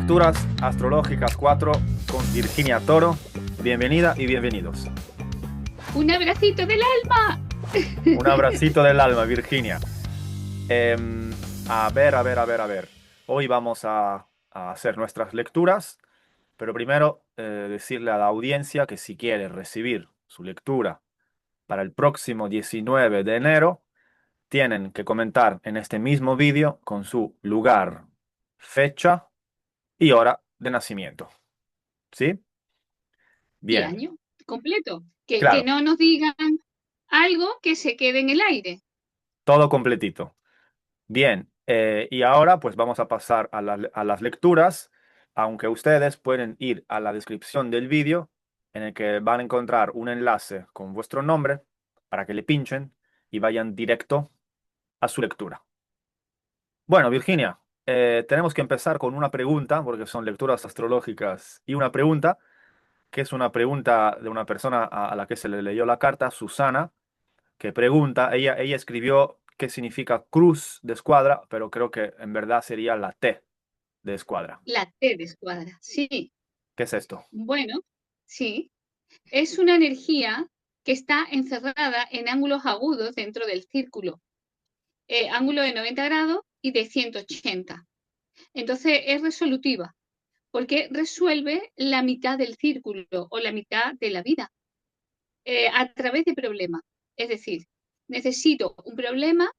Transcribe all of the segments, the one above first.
Lecturas Astrológicas 4 con Virginia Toro. Bienvenida y bienvenidos. Un abracito del alma. Un abracito del alma, Virginia. A ver. Hoy vamos a hacer nuestras lecturas, pero primero decirle a la audiencia que si quiere recibir su lectura para el próximo 19 de enero, tienen que comentar en este mismo vídeo con su lugar, fecha y hora de nacimiento. ¿Sí? Y Bien, año completo. Que claro, no nos digan algo que se quede en el aire. todo completito. Bien, y ahora pues vamos a pasar a las lecturas, aunque ustedes pueden ir a la descripción del vídeo en el que van a encontrar un enlace con vuestro nombre para que le pinchen y vayan directo a su lectura. Bueno, Virginia, tenemos que empezar con una pregunta, porque son lecturas astrológicas y una pregunta, que es una pregunta de una persona a la que se le leyó la carta, Susana, que pregunta, ella escribió qué significa cruz de escuadra, pero creo que en verdad sería la T de escuadra. La T de escuadra. Sí. ¿Qué es esto? Bueno, sí. Es una energía que está encerrada en ángulos agudos dentro del círculo. Ángulo de 90 grados y de 180. Entonces es resolutiva porque resuelve la mitad del círculo o la mitad de la vida a través de problemas. Es decir, necesito un problema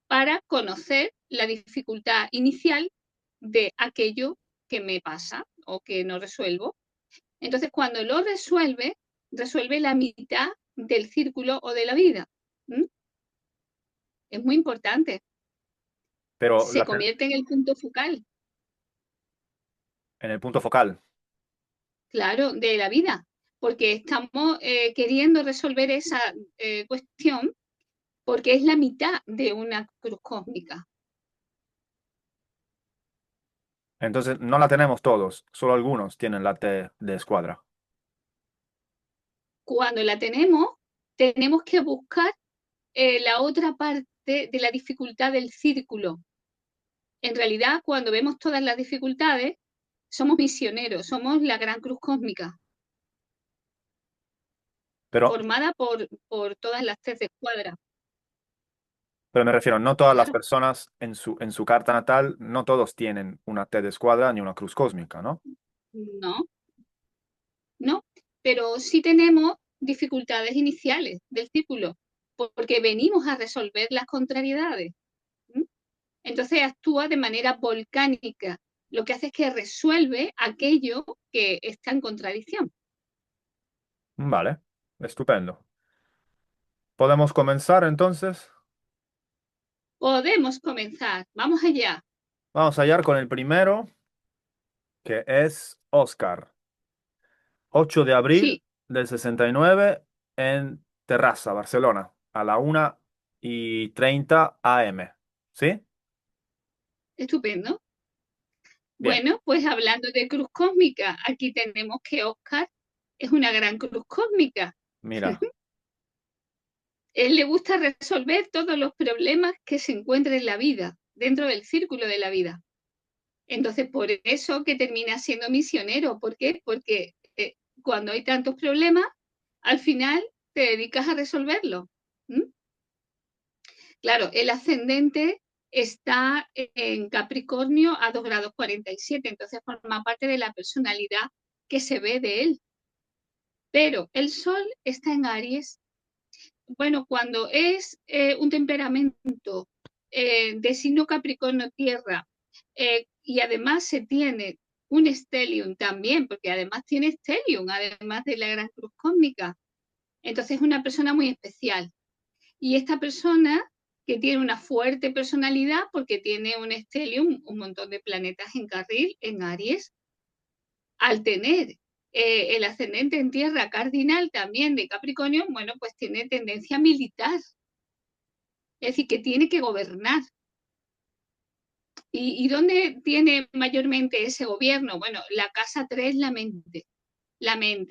para conocer la dificultad inicial de aquello que me pasa o que no resuelvo. Entonces, cuando lo resuelve, resuelve la mitad del círculo o de la vida. ¿Mm? Es muy importante. Pero Se convierte en el punto focal, en el punto focal. claro, de la vida, porque estamos queriendo resolver esa cuestión porque es la mitad de una cruz cósmica. Entonces no la tenemos todos, solo algunos tienen la T de escuadra. Cuando la tenemos que buscar la otra parte de la dificultad del círculo. En realidad, cuando vemos todas las dificultades, somos misioneros, somos la gran cruz cósmica, Pero, formada por todas las tres de escuadra. pero me refiero, no todas las Claro, personas en su carta natal, no todos tienen una T de escuadra ni una cruz cósmica, ¿no? no, no, pero sí tenemos dificultades iniciales del círculo, porque venimos a resolver las contrariedades. ¿Mm? Entonces actúa de manera volcánica, lo que hace es que resuelve aquello que está en contradicción. Vale, estupendo. ¿Podemos comenzar entonces? Podemos comenzar, vamos allá. Vamos a hallar con el primero, que es Oscar. 8 de abril Sí, del 69 en Terrassa, Barcelona, a la 1:30 AM. ¿Sí? estupendo. Bien, Bueno, pues hablando de cruz cósmica, aquí tenemos que Oscar es una gran cruz cósmica. mira. Él le gusta resolver todos los problemas que se encuentran en la vida, dentro del círculo de la vida. Entonces, por eso que termina siendo misionero. ¿Por qué? Porque cuando hay tantos problemas, al final te dedicas a resolverlos. ¿Mm? Claro, el ascendente está en Capricornio a 2 grados 47, entonces forma parte de la personalidad que se ve de él. Pero el Sol está en Aries. Bueno, cuando es un temperamento de signo Capricornio Tierra y además se tiene un stellium también, porque además tiene stellium, además de la gran cruz cósmica, entonces es una persona muy especial. Y esta persona que tiene una fuerte personalidad porque tiene un stellium, un montón de planetas en carril, en Aries, al tener el ascendente en tierra cardinal también de Capricornio, bueno, pues tiene tendencia militar, es decir, que tiene que gobernar. ¿Y dónde tiene mayormente ese gobierno? Bueno, la casa 3, la mente,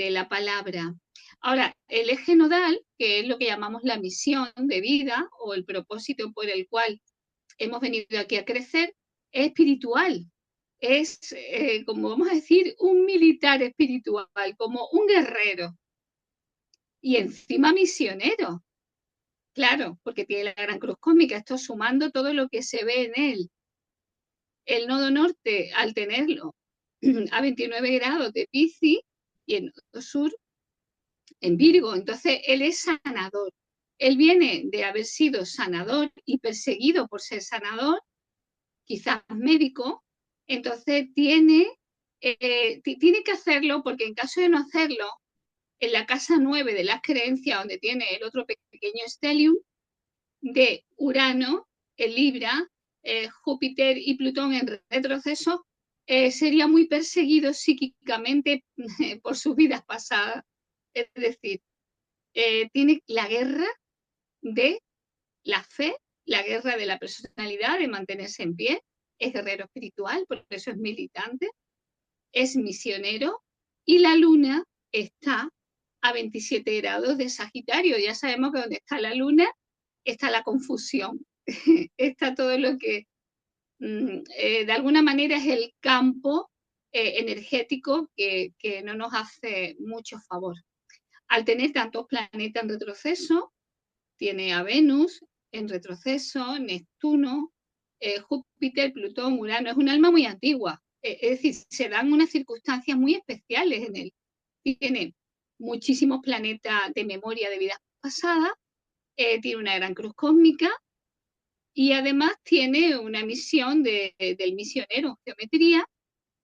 la palabra. Ahora, el eje nodal, que es lo que llamamos la misión de vida o el propósito por el cual hemos venido aquí a crecer, es espiritual, es, como vamos a decir, un militar espiritual, como un guerrero. Y encima misionero, claro, porque tiene la gran cruz cósmica, esto sumando todo lo que se ve en él. El nodo norte, al tenerlo a 29 grados de Piscis y el nodo sur en Virgo, entonces él es sanador. Él viene de haber sido sanador y perseguido por ser sanador, quizás médico, entonces tiene que hacerlo porque en caso de no hacerlo, en la casa 9 de las creencias, donde tiene el otro pequeño stellium de Urano, el Libra, Júpiter y Plutón en retroceso, sería muy perseguido psíquicamente por sus vidas pasadas. Es decir, tiene la guerra de la fe, la guerra de la personalidad, de mantenerse en pie, es guerrero espiritual, por eso es militante, es misionero, y la luna está a 27 grados de Sagitario. Ya sabemos que donde está la luna está la confusión, está todo lo que de alguna manera es el campo energético que no nos hace mucho favor. Al tener tantos planetas en retroceso, tiene a Venus en retroceso, Neptuno, Júpiter, Plutón, Urano. Es un alma muy antigua. Es decir, se dan unas circunstancias muy especiales en él. Tiene muchísimos planetas de memoria de vidas pasadas, tiene una gran cruz cósmica y además tiene una misión del misionero en geometría,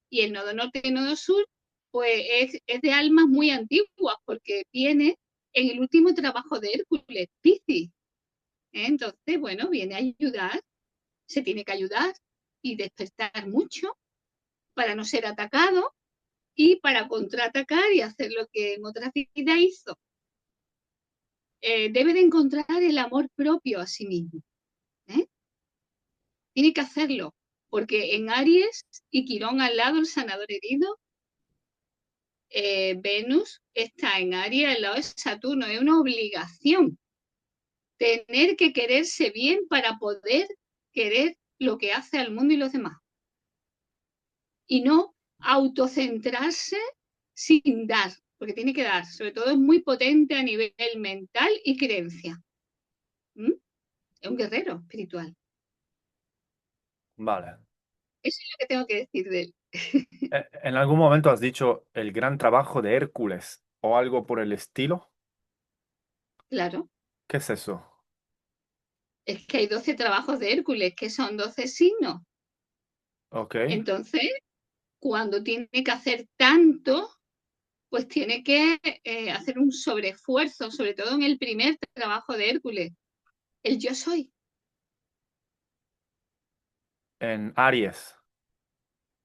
y el nodo norte y el nodo sur pues es de almas muy antiguas porque viene en el último trabajo de Hércules, Piscis. Entonces, bueno, viene a ayudar, se tiene que ayudar y despertar mucho para no ser atacado y para contraatacar y hacer lo que en otra vida hizo. Debe de encontrar el amor propio a sí mismo. ¿eh? Tiene que hacerlo, porque en Aries y Quirón al lado, el sanador herido, Venus está en Aries al lado de Saturno. Es una obligación tener que quererse bien para poder querer lo que hace al mundo y los demás. Y no autocentrarse sin dar, porque tiene que dar. Sobre todo es muy potente a nivel mental y creencia. ¿Mm? Es un guerrero espiritual. Vale. Eso es lo que tengo que decir de él. En algún momento has dicho el gran trabajo de Hércules o algo por el estilo. Claro, ¿Qué es eso? es que hay 12 trabajos de Hércules, que son 12 signos. Ok. Entonces, cuando tiene que hacer tanto, pues tiene que hacer un sobreesfuerzo, sobre todo en el primer trabajo de Hércules, el yo soy. En Aries.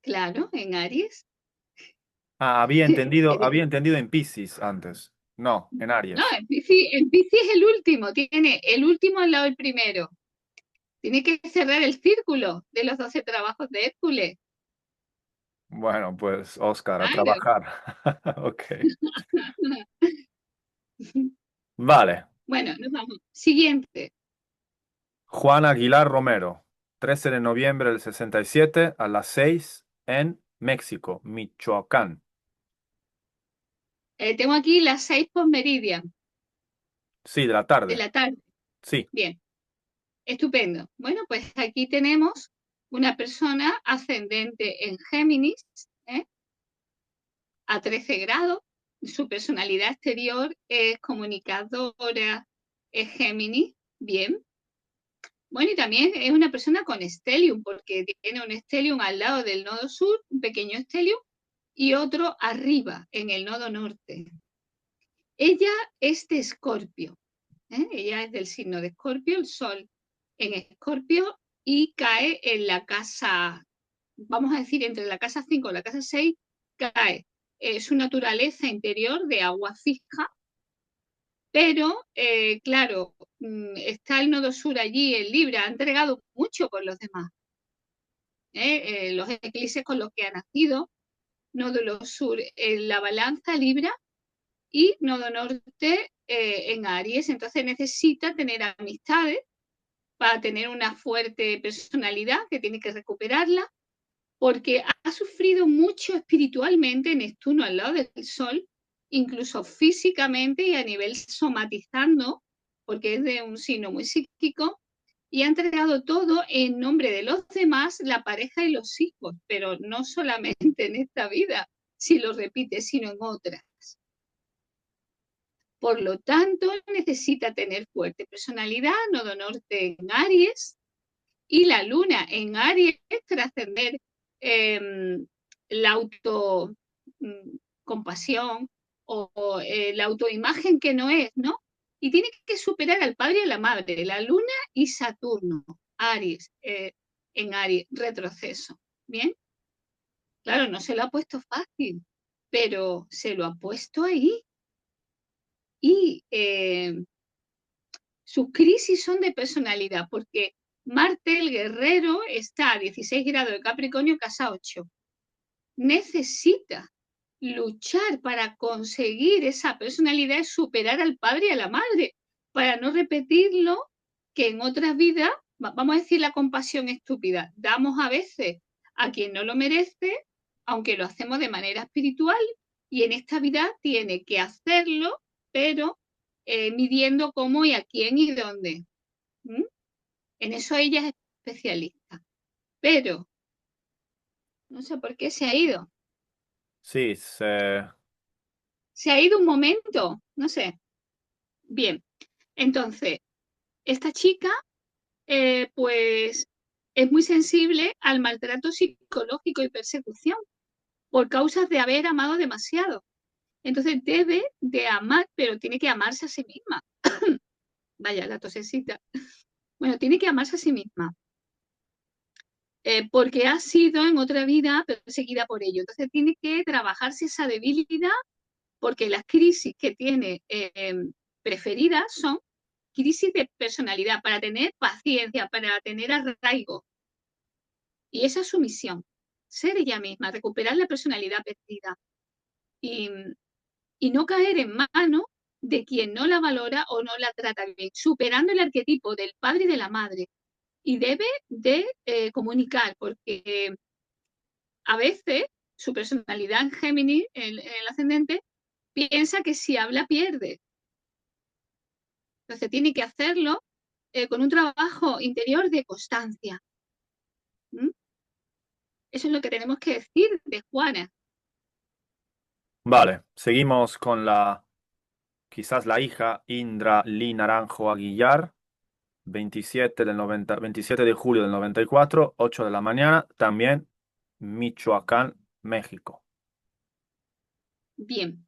Claro, en Aries. Ah, había entendido en Piscis antes. No, en No, Aries. el Piscis es el último, tiene el último al lado del primero. Tiene que cerrar el círculo de los 12 trabajos de Hércules. Bueno, pues Oscar, a Claro. trabajar. Ok. Vale. Bueno, nos vamos. Siguiente. Juan Aguilar Romero, 13 de noviembre del 67 a las 6 en México, Michoacán. Tengo aquí las 6 por meridian Sí, de la de tarde. la tarde. Sí. Bien, estupendo. Bueno, pues aquí tenemos una persona ascendente en Géminis, ¿eh? A 13 grados. Su personalidad exterior es comunicadora, es Géminis. Bien. Bueno, y también es una persona con stellium, porque tiene un stellium al lado del nodo sur, un pequeño stellium, y otro arriba, en el nodo norte. Ella es de Escorpio, ella es del signo de Escorpio, el sol en Escorpio, y cae en la casa, vamos a decir, entre la casa 5 y la casa 6, cae su naturaleza interior de agua fija, pero claro, está el nodo sur allí, el Libra, ha entregado mucho por los demás. Los eclipses con los que ha nacido, nodo sur en la balanza Libra y nodo norte en Aries. Entonces necesita tener amistades para tener una fuerte personalidad que tiene que recuperarla, porque ha sufrido mucho espiritualmente Neptuno al lado del Sol, incluso físicamente y a nivel somatizando, porque es de un signo muy psíquico, y ha entregado todo en nombre de los demás, la pareja y los hijos, pero no solamente en esta vida, si lo repite, sino en otras. Por lo tanto, necesita tener fuerte personalidad, nodo norte en Aries, y la luna en Aries, trascender eh, la autocompasión o la autoimagen que no es, ¿no? Y tiene que superar al padre y a la madre, la luna y Saturno, Aries, en Aries, retroceso. ¿Bien? Claro, no se lo ha puesto fácil, pero se lo ha puesto ahí. Y sus crisis son de personalidad, porque Marte, el guerrero, está a 16 grados de Capricornio, casa 8. Necesita luchar para conseguir esa personalidad y superar al padre y a la madre, para no repetirlo que en otras vidas, vamos a decir la compasión estúpida, damos a veces a quien no lo merece, aunque lo hacemos de manera espiritual, y en esta vida tiene que hacerlo, pero midiendo cómo y a quién y dónde. ¿Mm? En eso ella es especialista. Pero no sé por qué se ha ido. Sí, Se ha ido un momento, no sé. Bien, entonces, esta chica, pues, es muy sensible al maltrato psicológico y persecución por causas de haber amado demasiado. Entonces debe de amar, pero tiene que amarse a sí misma. Vaya, la tosecita. Bueno, tiene que amarse a sí misma. Porque ha sido en otra vida perseguida por ello. Entonces tiene que trabajarse esa debilidad porque las crisis que tiene preferidas son crisis de personalidad, para tener paciencia, para tener arraigo. Y esa es su misión, ser ella misma, recuperar la personalidad perdida y, y no caer en manos de quien no la valora o no la trata bien, superando el arquetipo del padre y de la madre. Y debe de comunicar, porque a veces su personalidad en Géminis, el ascendente, piensa que si habla pierde. Entonces tiene que hacerlo con un trabajo interior de constancia. ¿Mm? Eso es lo que tenemos que decir de Juana. vale, seguimos con quizás la hija Indra Lee Naranjo Aguilar, 27 de julio del 94, 8 de la mañana, también Michoacán, México. Bien,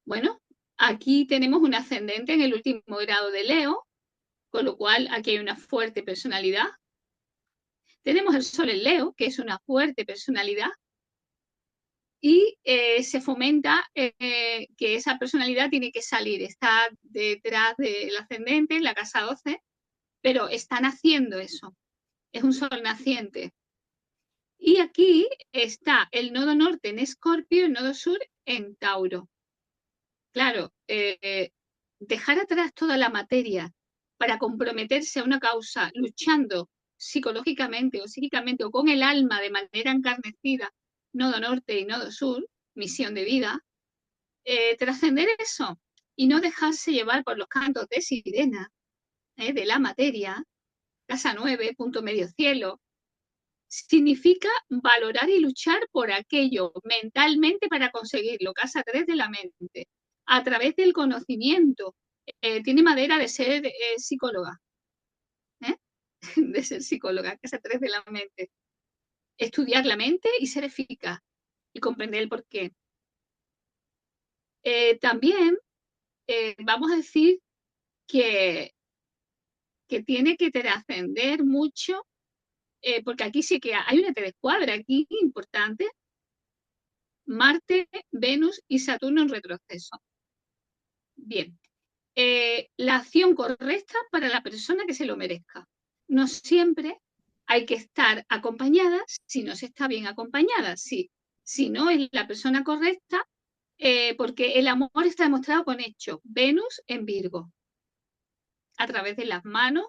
bueno, aquí tenemos un ascendente en el último grado de Leo, con lo cual aquí hay una fuerte personalidad. Tenemos el Sol en Leo, que es una fuerte personalidad, y se fomenta que esa personalidad tiene que salir, está detrás del ascendente, en la casa 12, pero están haciendo eso. Es un sol naciente. Y aquí está el nodo norte en Escorpio y el nodo sur en Tauro. Claro, dejar atrás toda la materia para comprometerse a una causa luchando psicológicamente o psíquicamente o con el alma de manera encarnecida, nodo norte y nodo sur, misión de vida, trascender eso y no dejarse llevar por los cantos de sirena de la materia, casa 9, punto medio cielo, significa valorar y luchar por aquello mentalmente para conseguirlo, casa 3 de la mente, a través del conocimiento. Tiene madera de ser psicóloga, ¿eh? De ser psicóloga, casa 3 de la mente. Estudiar la mente y ser eficaz y comprender el porqué. También vamos a decir que, que tiene que trascender mucho, porque aquí sí que hay una escuadra aquí importante, Marte, Venus y Saturno en retroceso. Bien, la acción correcta para la persona que se lo merezca. No siempre hay que estar acompañada si no se está bien acompañada. Sí, si no es la persona correcta, porque el amor está demostrado con hechos. Venus en Virgo, a través de las manos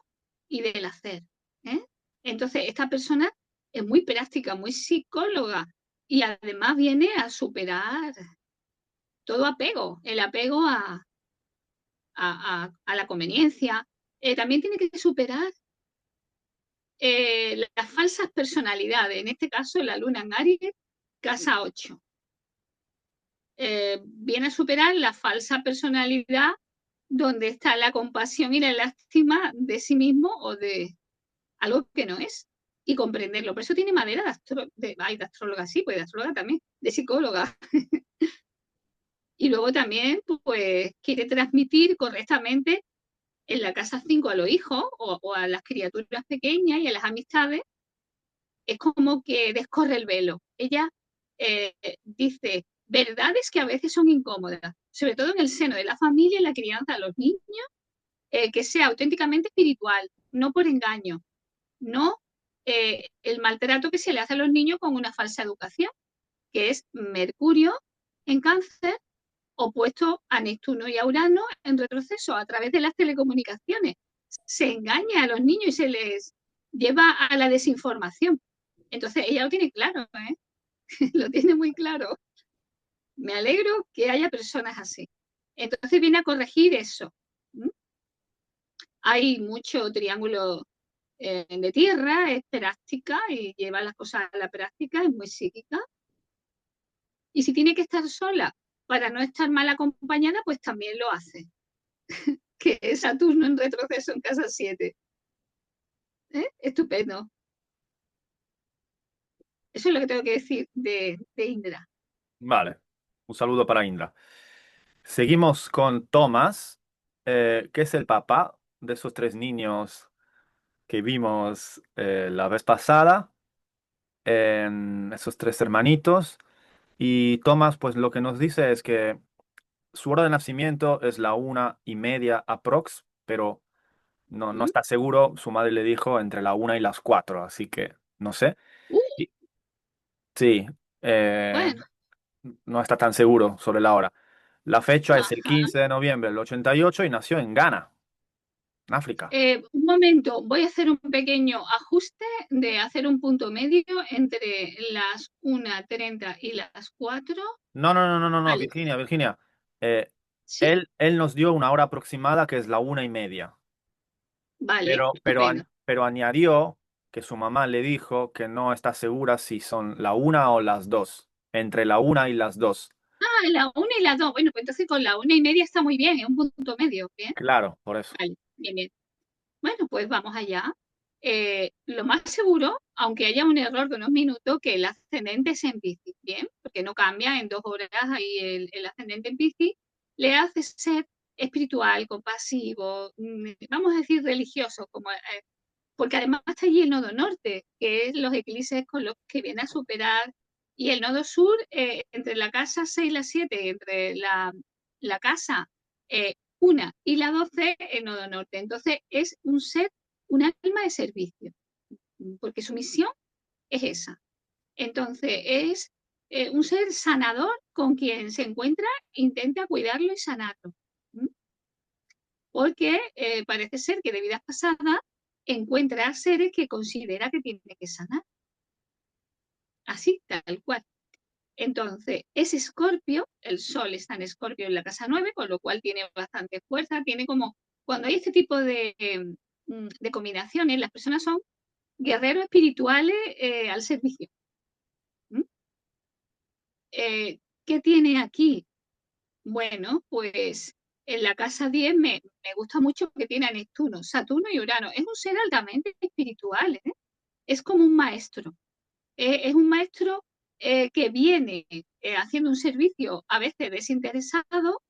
y del hacer. ¿eh? Entonces, esta persona es muy práctica, muy psicóloga y además viene a superar todo apego, el apego a la conveniencia. También tiene que superar las falsas personalidades, en este caso la luna en Aries, casa 8. Viene a superar la falsa personalidad donde está la compasión y la lástima de sí mismo o de algo que no es y comprenderlo. Por eso tiene madera de astróloga, sí, pues de astróloga también, de psicóloga. Y luego también pues quiere transmitir correctamente en la casa 5 a los hijos o a las criaturas pequeñas y a las amistades. Es como que descorre el velo. Ella dice verdades que a veces son incómodas, sobre todo en el seno de la familia y la crianza de los niños, que sea auténticamente espiritual, no por engaño, no el maltrato que se le hace a los niños con una falsa educación, que es Mercurio en Cáncer opuesto a Neptuno y a Urano en retroceso a través de las telecomunicaciones. Se engaña a los niños y se les lleva a la desinformación. Entonces ella lo tiene claro, ¿eh? Lo tiene muy claro. Me alegro que haya personas así. Entonces viene a corregir eso. ¿Mm? Hay mucho triángulo de tierra, es práctica y lleva las cosas a la práctica, es muy psíquica. Y si tiene que estar sola para no estar mal acompañada, pues también lo hace. Que es Saturno en retroceso en casa 7. Estupendo. Eso es lo que tengo que decir de Indra. Vale, un saludo para Indra. Seguimos con Thomas, que es el papá de esos tres niños que vimos la vez pasada, esos tres hermanitos. Y Thomas, pues lo que nos dice es que su hora de nacimiento es la 1:30 aprox, pero no ¿Mm? está seguro. Su madre le dijo entre la 1 y las 4, así que no sé. Uh, Y- sí, eh, bueno, no está tan seguro sobre la hora. La fecha es el ajá. 15 de noviembre del 88 y nació en Ghana, en África. Un momento, voy a hacer un pequeño ajuste de hacer un punto medio entre las 1:30 y las 4. No, no, no, no, no, no, Vale, Virginia, Virginia. Eh, sí, él nos dio una hora aproximada que es la 1:30, vale, pero estupendo. pero añadió que su mamá le dijo que no está segura si son la 1 o las 2, entre la 1 y las 2. Ah, la 1 y las 2. Bueno, pues entonces con la 1:30 está muy bien, es un punto medio. Bien, Claro, por eso. vale, bien, bien. Bueno, pues vamos allá. Lo más seguro, aunque haya un error de unos minutos, que el ascendente es en Piscis, ¿bien? Porque no cambia en 2 horas ahí el ascendente en Piscis, le hace ser espiritual, compasivo, vamos a decir religioso, porque además está allí el nodo norte, que es los eclipses con los que viene a superar, y el nodo sur, entre la casa 6 y la 7, entre la casa 1 y la 12, el nodo norte. Entonces es un ser, un alma de servicio, porque su misión es esa. Entonces es un ser sanador con quien se encuentra, intenta cuidarlo y sanarlo. ¿Mm? Porque parece ser que de vidas pasadas encuentra seres que considera que tiene que sanar, así, tal cual. Entonces, es Escorpio, el Sol está en Escorpio en la casa 9, con lo cual tiene bastante fuerza, tiene como, cuando hay este tipo de combinaciones, las personas son guerreros espirituales al servicio. ¿Mm? ¿Qué tiene aquí? Bueno, pues en la casa 10 me gusta mucho porque tiene a Neptuno, Saturno y Urano. Es un ser altamente espiritual, ¿eh? Es como un maestro. Es un maestro que viene haciendo un servicio a veces desinteresado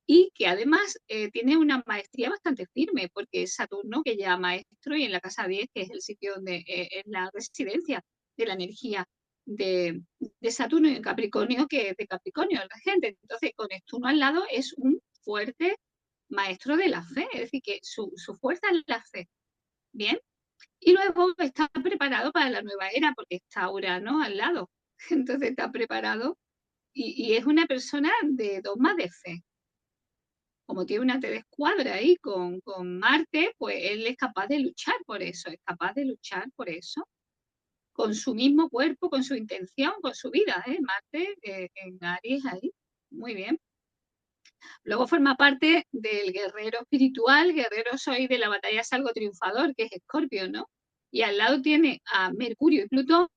y que además tiene una maestría bastante firme, porque es Saturno, que ya maestro, y en la casa 10 que es el sitio donde es la residencia de la energía de Saturno y en Capricornio, que es de Capricornio, el regente. Entonces, con Neptuno al lado es un fuerte maestro de la fe, es decir, que su fuerza es la fe. Bien, y luego está preparado para la nueva era porque está Urano al lado. Entonces está preparado y es una persona de dogma de fe. Como tiene una T de escuadra ahí con Marte, pues él es capaz de luchar por eso, es capaz de luchar por eso con su mismo cuerpo, con su intención, con su vida, ¿eh? Marte en Aries ahí. Muy bien. Luego forma parte del guerrero espiritual, guerrero soy de la batalla salgo triunfador, que es Escorpio, ¿no? Y al lado tiene a Mercurio y Plutón,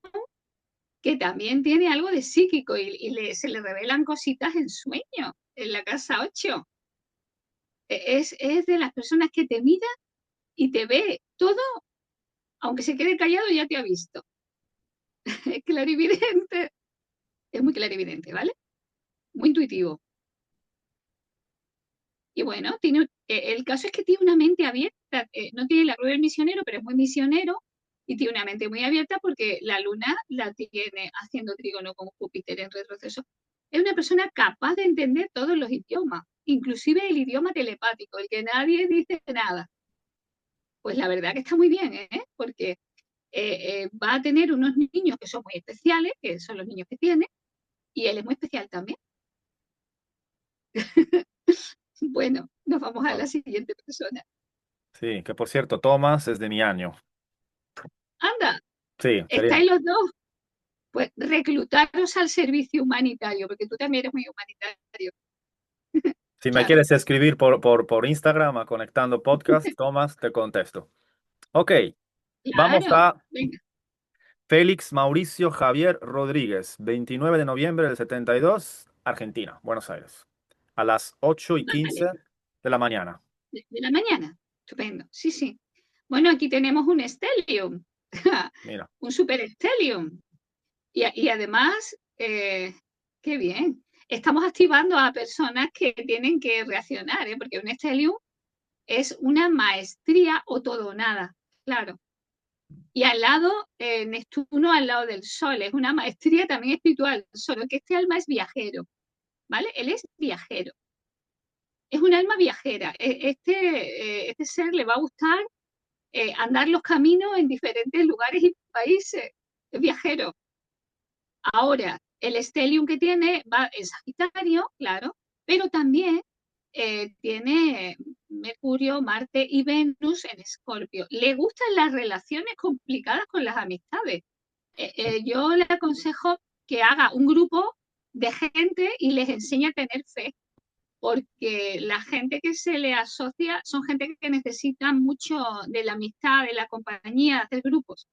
que también tiene algo de psíquico y se le revelan cositas en sueño, en la casa 8. Es de las personas que te mira y te ve todo, aunque se quede callado, ya te ha visto. Es clarividente, es muy clarividente, ¿vale? Muy intuitivo. Y bueno, el caso es que tiene una mente abierta, no tiene la rueda del misionero, pero es muy misionero y tiene una mente muy abierta porque la luna la tiene haciendo trígono con Júpiter en retroceso. Es una persona capaz de entender todos los idiomas, inclusive el idioma telepático, el que nadie dice nada. Pues la verdad que está muy bien, ¿eh? Porque va a tener unos niños que son muy especiales, que son los niños que tiene, y él es muy especial también. Bueno, nos vamos a la Wow. siguiente persona. Sí, que por cierto, Tomás es de mi año. Anda, Sí, sería. estáis los dos. Pues reclutaros al servicio humanitario, porque tú también eres muy humanitario. Si me Claro, quieres escribir por Instagram a Conectando Podcast, Tomás, te contesto. Ok, vamos claro. a Venga, Félix Mauricio Javier Rodríguez, 29 de noviembre del 72, Argentina, Buenos Aires, a las 8:15 vale. de la mañana. De la mañana. Estupendo. Sí, sí. Bueno, aquí tenemos un stellium. Mira, Un super stellium. Y además, qué bien. Estamos activando a personas que tienen que reaccionar, ¿eh? Porque un stellium es una maestría o todo o nada. Claro. Y al lado, Neptuno al lado del Sol, es una maestría también espiritual, solo que este alma es viajero, ¿vale? Él es viajero, es un alma viajera. Este ser le va a gustar andar los caminos en diferentes lugares y países, es viajero. Ahora, el estelium que tiene va en Sagitario, claro, pero también tiene Mercurio, Marte y Venus en Escorpio. Le gustan las relaciones complicadas con las amistades. Yo le aconsejo que haga un grupo de gente y les enseñe a tener fe, porque la gente que se le asocia son gente que necesita mucho de la amistad, de la compañía, de hacer grupos.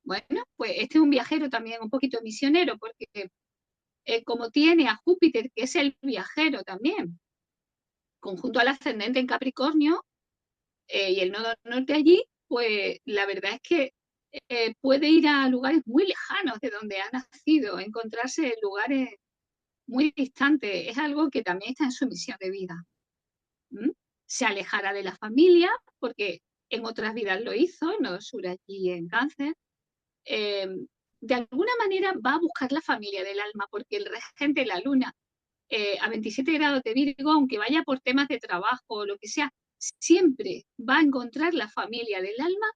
Bueno, pues este es un viajero también, un poquito misionero, porque como tiene a Júpiter, que es el viajero también, conjunto al ascendente en Capricornio y el nodo norte allí, pues la verdad es que puede ir a lugares muy lejanos de donde ha nacido, encontrarse en lugares muy distantes. Es algo que también está en su misión de vida. ¿Mm? Se alejará de la familia, porque en otras vidas lo hizo, en Nodo Sur allí en Cáncer. Eh, de alguna manera va a buscar la familia del alma, porque el regente, la luna, a 27 grados de Virgo, aunque vaya por temas de trabajo o lo que sea, siempre va a encontrar la familia del alma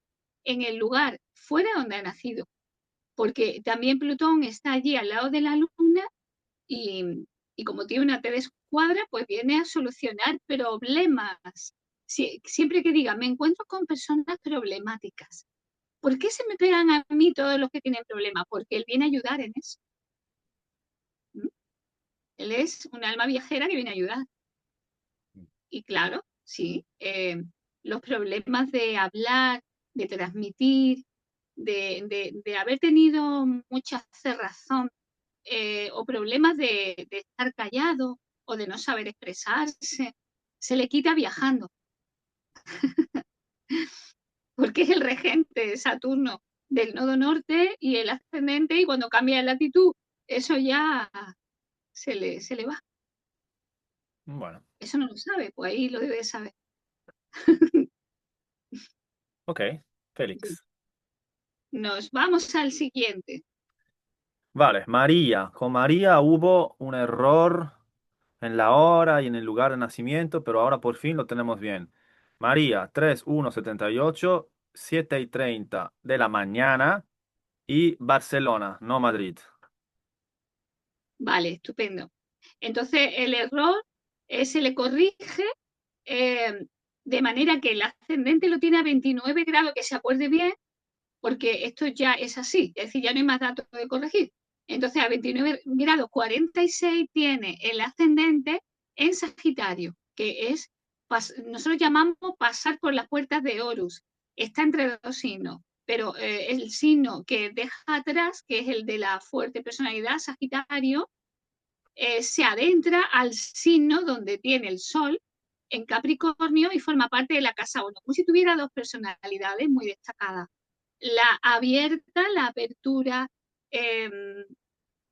en el lugar fuera donde ha nacido, porque también Plutón está allí al lado de la luna y como tiene una T de escuadra, pues viene a solucionar problemas. Siempre que diga, me encuentro con personas problemáticas, ¿por qué se me pegan a mí todos los que tienen problemas? Porque él viene a ayudar en eso. ¿Mm? Él es un alma viajera que viene a ayudar. Y claro, sí, los problemas de hablar, de transmitir, de haber tenido mucha cerrazón o problemas de estar callado o de no saber expresarse, se le quita viajando, porque es el regente Saturno del nodo norte y el ascendente y cuando cambia de latitud, eso ya se le va. bueno, Eso no lo sabe, pues ahí lo debe saber. ok, Félix. Nos vamos al siguiente. Vale, María. Con María hubo un error en la hora y en el lugar de nacimiento, pero ahora por fin lo tenemos bien. María, 3178, 7:30 de la mañana y Barcelona, no Madrid. Vale, estupendo. Entonces el error se le corrige eh, de manera que el ascendente lo tiene a 29 grados, que se acuerde bien, porque esto ya es así, es decir, ya no hay más datos de corregir. Entonces, a 29 grados 46 tiene el ascendente en Sagitario, que es, nosotros llamamos pasar por las puertas de Horus. Está entre dos signos, pero el signo que deja atrás, que es el de la fuerte personalidad, Sagitario, se adentra al signo donde tiene el Sol en Capricornio y forma parte de la casa 1, como si tuviera dos personalidades muy destacadas. La abierta, la apertura, eh,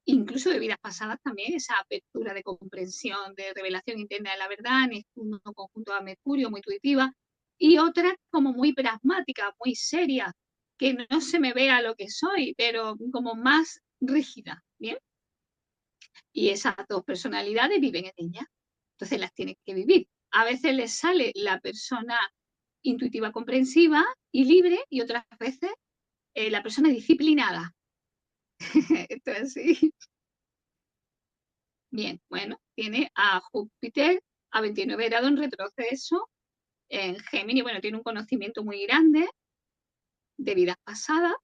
incluso de vidas pasadas también, esa apertura de comprensión, de revelación interna de la verdad, en un conjunto a Mercurio, muy intuitiva, y otra como muy pragmática, muy seria, que no se me vea lo que soy, pero como más rígida, ¿bien? Y esas dos personalidades viven en ella, entonces las tienen que vivir. A veces les sale la persona intuitiva comprensiva y libre, y otras veces la persona disciplinada. Esto es así. Bien, bueno, tiene a Júpiter a 29 grados en retroceso en Géminis. Bueno, tiene un conocimiento muy grande de vidas pasadas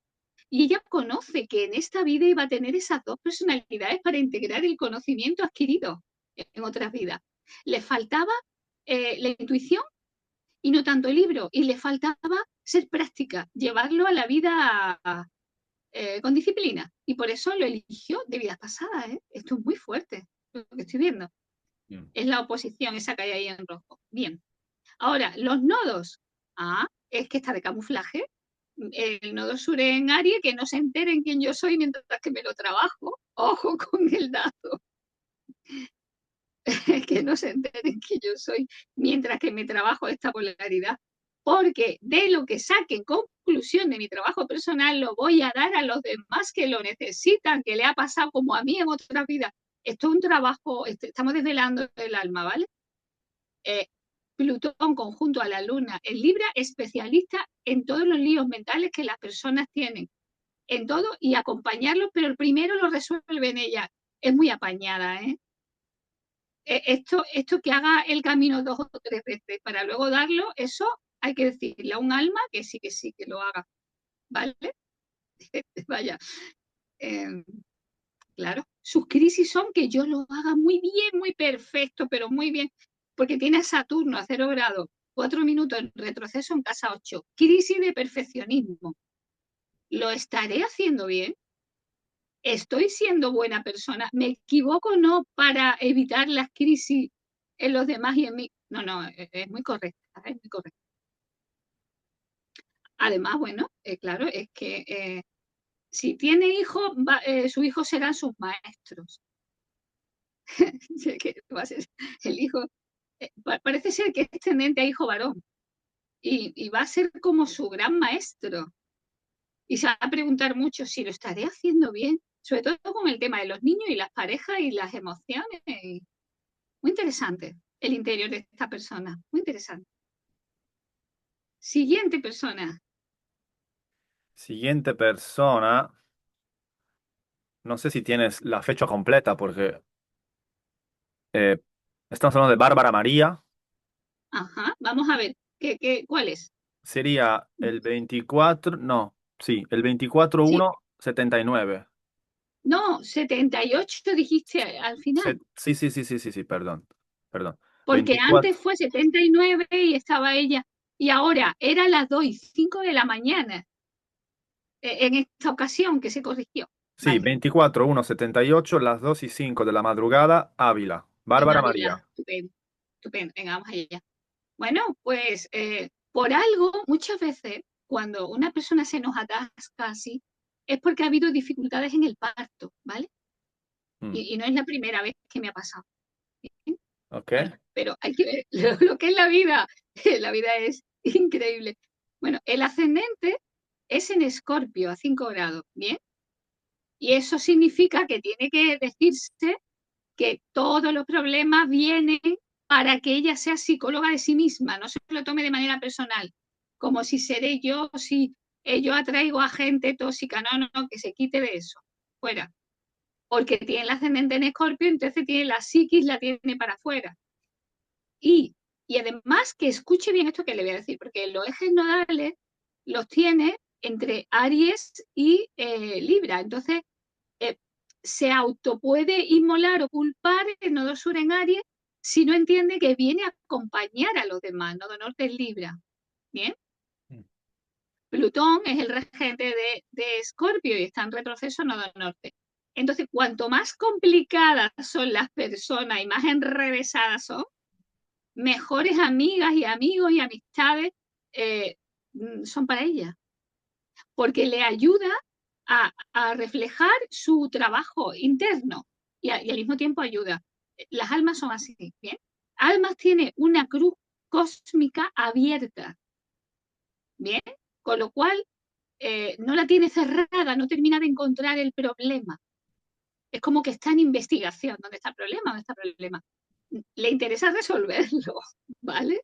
y ella conoce que en esta vida iba a tener esas dos personalidades para integrar el conocimiento adquirido en otras vidas. Le faltaba la intuición y no tanto el libro, y le faltaba ser práctica, llevarlo a la vida con disciplina. Y por eso lo eligió de vidas pasadas. Esto es muy fuerte, lo que estoy viendo. Mm. Es la oposición, esa que hay ahí en rojo. Bien. Ahora, los nodos. Es que está de camuflaje. El nodo sur en Aries, que no se enteren quién yo soy mientras que me lo trabajo. Ojo con el dato. Que no se enteren que yo soy mientras que me trabajo esta polaridad. Porque de lo que saque en conclusión de mi trabajo personal lo voy a dar a los demás que lo necesitan, que le ha pasado como a mí en otras vidas. Esto es un trabajo, estamos desvelando el alma, ¿vale? Plutón conjunto a la Luna en Libra, especialista en todos los líos mentales que las personas tienen, en todo, y acompañarlos, pero el primero lo resuelven ella. Es muy apañada, ¿eh? Esto que haga el camino 2 o 3 veces para luego darlo, eso hay que decirle a un alma que sí, que lo haga, ¿vale? Vaya, eh, claro, sus crisis son que yo lo haga muy bien, muy perfecto, pero muy bien, porque tiene a Saturno a 0 grados, 4 minutos en retroceso en casa 8, crisis de perfeccionismo. ¿Lo estaré haciendo bien? ¿Estoy siendo buena persona? ¿Me equivoco o no para evitar las crisis en los demás y en mí? No, no, es muy correcta, es muy correcta. Además, bueno, claro, es que si tiene hijos, sus hijos serán sus maestros. Que va a ser el hijo, parece ser que es tendente a hijo varón y va a ser como su gran maestro. Y se va a preguntar mucho si lo estaré haciendo bien, sobre todo con el tema de los niños y las parejas y las emociones. Muy interesante el interior de esta persona, muy interesante. Siguiente persona. Siguiente persona. No sé si tienes la fecha completa porque eh, estamos hablando de Bárbara María. Ajá, vamos a ver, ¿cuál es? Sería el 24, no, sí, el 24 Sí, 1 79. no, 78 dijiste al final, Sí, sí, sí, sí, sí, sí, perdón, perdón. porque 24, antes fue 79 y estaba ella, y ahora era las 2:05 de la mañana, en esta ocasión que se corrigió. sí, Vale, 24 1 78, las 2 y 5 de la madrugada, Ávila. en Bárbara Ávila, María. estupendo, estupendo, venga, vamos allá. Bueno, pues por algo, muchas veces, cuando una persona se nos atasca así, es porque ha habido dificultades en el parto, ¿vale? Mm, Y no es la primera vez que me ha pasado. ¿Sí? ok. Bueno, pero hay que ver lo que es la vida. La vida es increíble. Bueno, el ascendente es en Escorpio a 5 grados, ¿bien? Y eso significa que tiene que decirse que todos los problemas vienen para que ella sea psicóloga de sí misma, no se lo tome de manera personal, como si seré yo, si yo atraigo a gente tóxica, no, no, no, que se quite de eso, fuera. Porque tiene el ascendente en Escorpio, entonces tiene la psiquis, la tiene para afuera. Y además que escuche bien esto que le voy a decir, porque los ejes nodales los tiene entre Aries y Libra. Entonces, se auto puede inmolar o culpar el nodo sur en Aries si no entiende que viene a acompañar a los demás. Nodo norte es Libra. Bien. Plutón es el regente de Escorpio y está en retroceso nodo norte. Entonces, cuanto más complicadas son las personas y más enrevesadas son, mejores amigas y amigos y amistades son para ellas. Porque le ayuda a reflejar su trabajo interno y al mismo tiempo ayuda. Las almas son así, ¿bien? Almas tiene una cruz cósmica abierta, ¿bien? Con lo cual no la tiene cerrada, no termina de encontrar el problema. Es como que está en investigación. ¿Dónde está el problema? ¿Dónde está el problema? Le interesa resolverlo, ¿vale?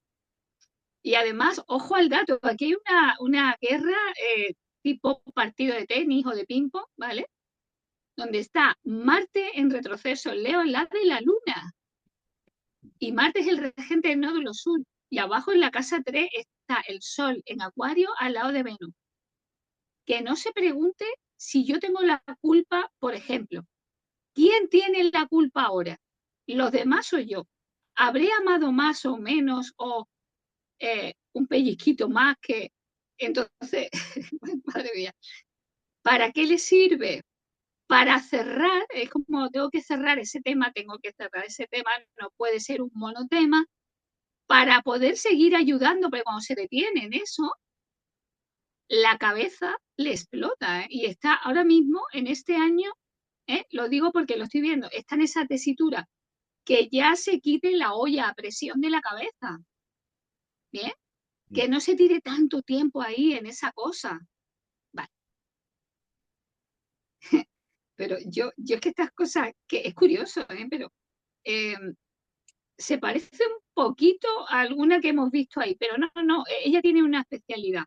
Y además, ojo al dato, aquí hay una guerra tipo partido de tenis o de ping-pong, ¿vale? Donde está Marte en retroceso, Leo al lado de la Luna. Y Marte es el regente del nódulo sur. Y abajo en la casa 3 está el Sol en Acuario al lado de Venus. Que no se pregunte si yo tengo la culpa, por ejemplo. ¿Quién tiene la culpa ahora? ¿Los demás o yo? ¿Habré amado más o menos o un pellizquito más que... Entonces, madre mía, ¿para qué le sirve? Para cerrar, es como tengo que cerrar ese tema, no puede ser un monotema, para poder seguir ayudando, pero cuando se detiene en eso, la cabeza le explota, ¿eh? Y está ahora mismo, en este año, lo digo porque lo estoy viendo, está en esa tesitura, que ya se quite la olla a presión de la cabeza, ¿bien? Que no se tire tanto tiempo ahí en esa cosa. Vale. Pero yo es que estas cosas, que es curioso, pero se parece un poquito a alguna que hemos visto ahí, pero no, ella tiene una especialidad,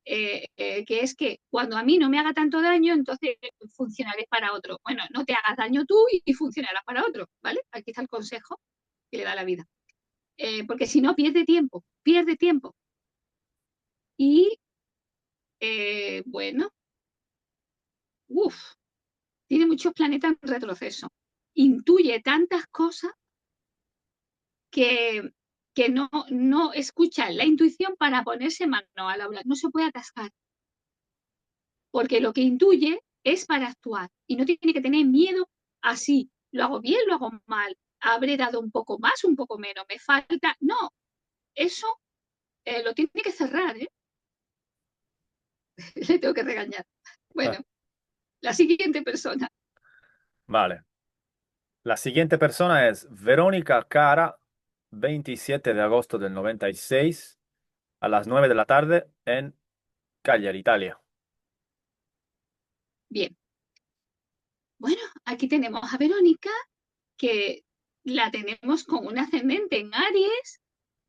que es que cuando a mí no me haga tanto daño, entonces funcionaré para otro. Bueno, no te hagas daño tú y funcionarás para otro, ¿vale? Aquí está el consejo que le da la vida. Porque si no, pierde tiempo, pierde tiempo. Y bueno, tiene muchos planetas en retroceso. Intuye tantas cosas que, que no escucha la intuición para ponerse mano al aula. No se puede atascar. Porque lo que intuye es para actuar y no tiene que tener miedo así. Lo hago bien, lo hago mal. Habré dado un poco más, un poco menos. Me falta. No, eso lo tiene que cerrar, ¿eh? Le tengo que regañar. Bueno, la siguiente persona. Vale. La siguiente persona es Verónica Cara, 27 de agosto del 96 a las 9 de la tarde en Cagliari, Italia. Bien. Bueno, aquí tenemos a Verónica, que la tenemos con un ascendente en Aries.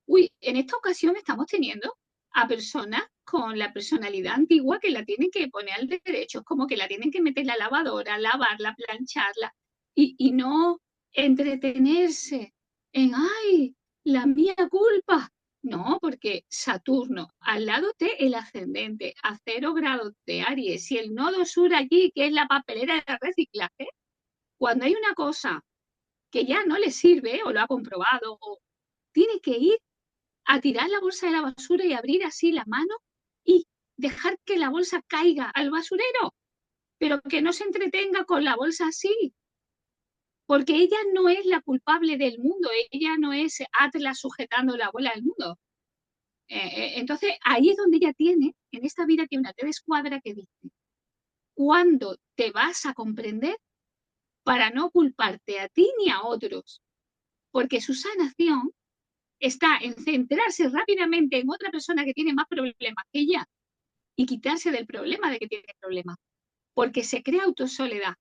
Uy, en esta ocasión estamos teniendo a personas con la personalidad antigua que la tienen que poner al derecho, es como que la tienen que meter en la lavadora, lavarla, plancharla, y no entretenerse en, ay, la mía culpa. No, porque Saturno, al lado de el ascendente, a 0 grados de Aries, y el nodo sur allí, que es la papelera de reciclaje, cuando hay una cosa que ya no le sirve o lo ha comprobado, o tiene que ir a tirar la bolsa de la basura y abrir así la mano y dejar que la bolsa caiga al basurero, pero que no se entretenga con la bolsa así, porque ella no es la culpable del mundo, ella no es Atlas sujetando la bola del mundo. Entonces, ahí es donde ella tiene, en esta vida tiene una T de escuadra que dice, ¿cuándo te vas a comprender para no culparte a ti ni a otros? Porque su sanación está en centrarse rápidamente en otra persona que tiene más problemas que ella y quitarse del problema de que tiene problemas, porque se crea autosoledad,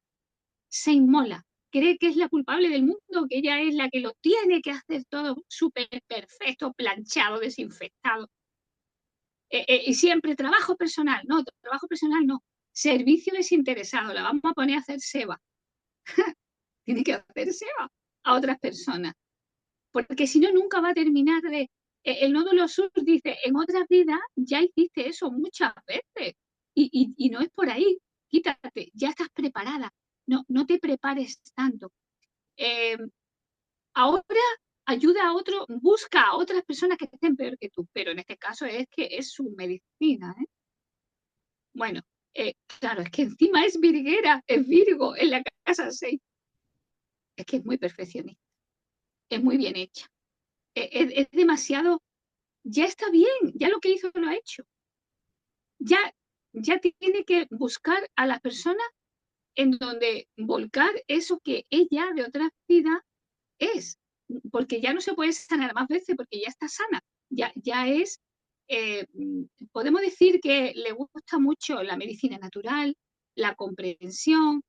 se inmola, cree que es la culpable del mundo, que ella es la que lo tiene que hacer todo súper perfecto, planchado, desinfectado. Y siempre trabajo personal no, servicio desinteresado, la vamos a poner a hacer SEBA. Tiene que hacer SEBA a otras personas, porque si no, nunca va a terminar de... El nódulo sur dice, en otras vidas ya hiciste eso muchas veces Y no es por ahí, quítate, ya estás preparada, no te prepares tanto. Eh, Ahora ayuda a otro, busca a otras personas que estén peor que tú, pero en este caso es que es su medicina, ¿eh? Bueno, claro, es que encima es virguera, es Virgo en la casa 6. Es que es muy perfeccionista, es muy bien hecha. Es demasiado, ya está bien, ya lo que hizo lo ha hecho. Ya, ya tiene que buscar a las personas en donde volcar eso que ella de otra vida es, porque ya no se puede sanar más veces porque ya está sana, ya es, eh, podemos decir que le gusta mucho la medicina natural, la comprensión,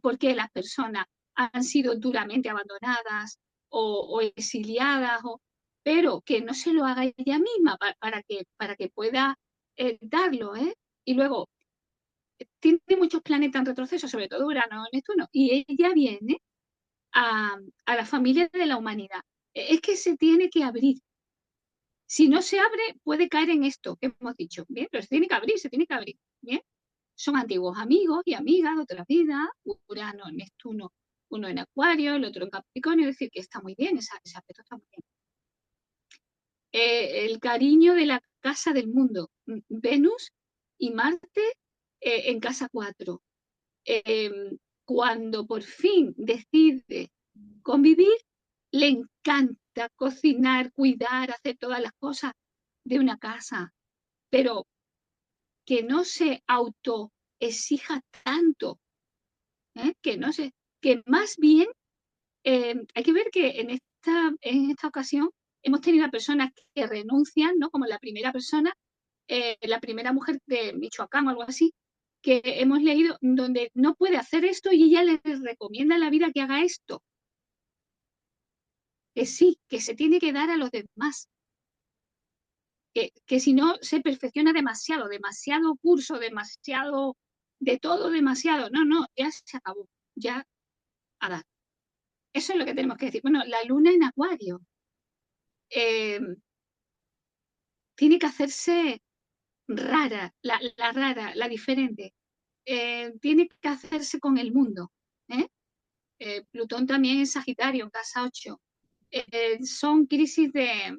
porque las personas han sido duramente abandonadas o exiliadas, pero que no se lo haga ella misma para que pueda darlo, ¿eh? Y luego, tiene muchos planetas en retroceso, sobre todo Urano, Neptuno, y ella viene a la familia de la humanidad. Es que se tiene que abrir. Si no se abre, puede caer en esto que hemos dicho. Bien, pero se tiene que abrir, se tiene que abrir. Bien, son antiguos amigos y amigas de otra vida. Urano, Neptuno, uno en Acuario, el otro en Capricornio, es decir, que está muy bien, ese aspecto está muy bien. El cariño de la casa del mundo, Venus y Marte en casa 4. Cuando por fin decide convivir, le encanta cocinar, cuidar, hacer todas las cosas de una casa, pero que no se autoexija tanto, que no se, que más bien hay que ver que en esta ocasión hemos tenido a personas que renuncian, ¿no? Como la primera persona, la primera mujer de Michoacán o algo así, que hemos leído donde no puede hacer esto y ella le recomienda a la vida que haga esto, que sí, que se tiene que dar a los demás, que si no se perfecciona demasiado, demasiado curso, demasiado, de todo demasiado, no, ya se acabó, ya a dar. Eso es lo que tenemos que decir. Bueno, la luna en Acuario eh, tiene que hacerse rara, rara, la diferente. Tiene que hacerse con el mundo. ¿eh? Plutón también es Sagitario, en casa 8. Son crisis de...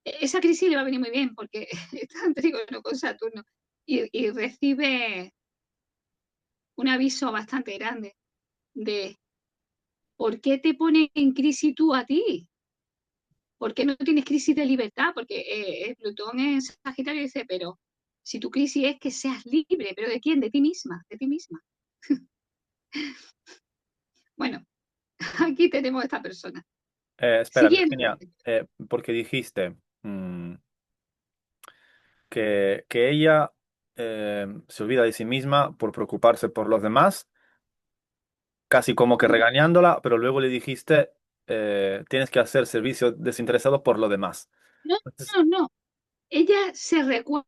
Esa crisis le va a venir muy bien porque está en trígono con Saturno y recibe un aviso bastante grande de ¿por qué te pone en crisis tú a ti? ¿Por qué no tienes crisis de libertad? Porque Plutón en Sagitario dice, pero si tu crisis es que seas libre, ¿pero de quién? De ti misma, de ti misma. Bueno, aquí tenemos a esta persona. Espera, Siguiente. Virginia, porque dijiste que ella se olvida de sí misma por preocuparse por los demás, casi como que regañándola, pero luego le dijiste, tienes que hacer servicio desinteresado por lo demás. No, Entonces, no. Ella se recuerda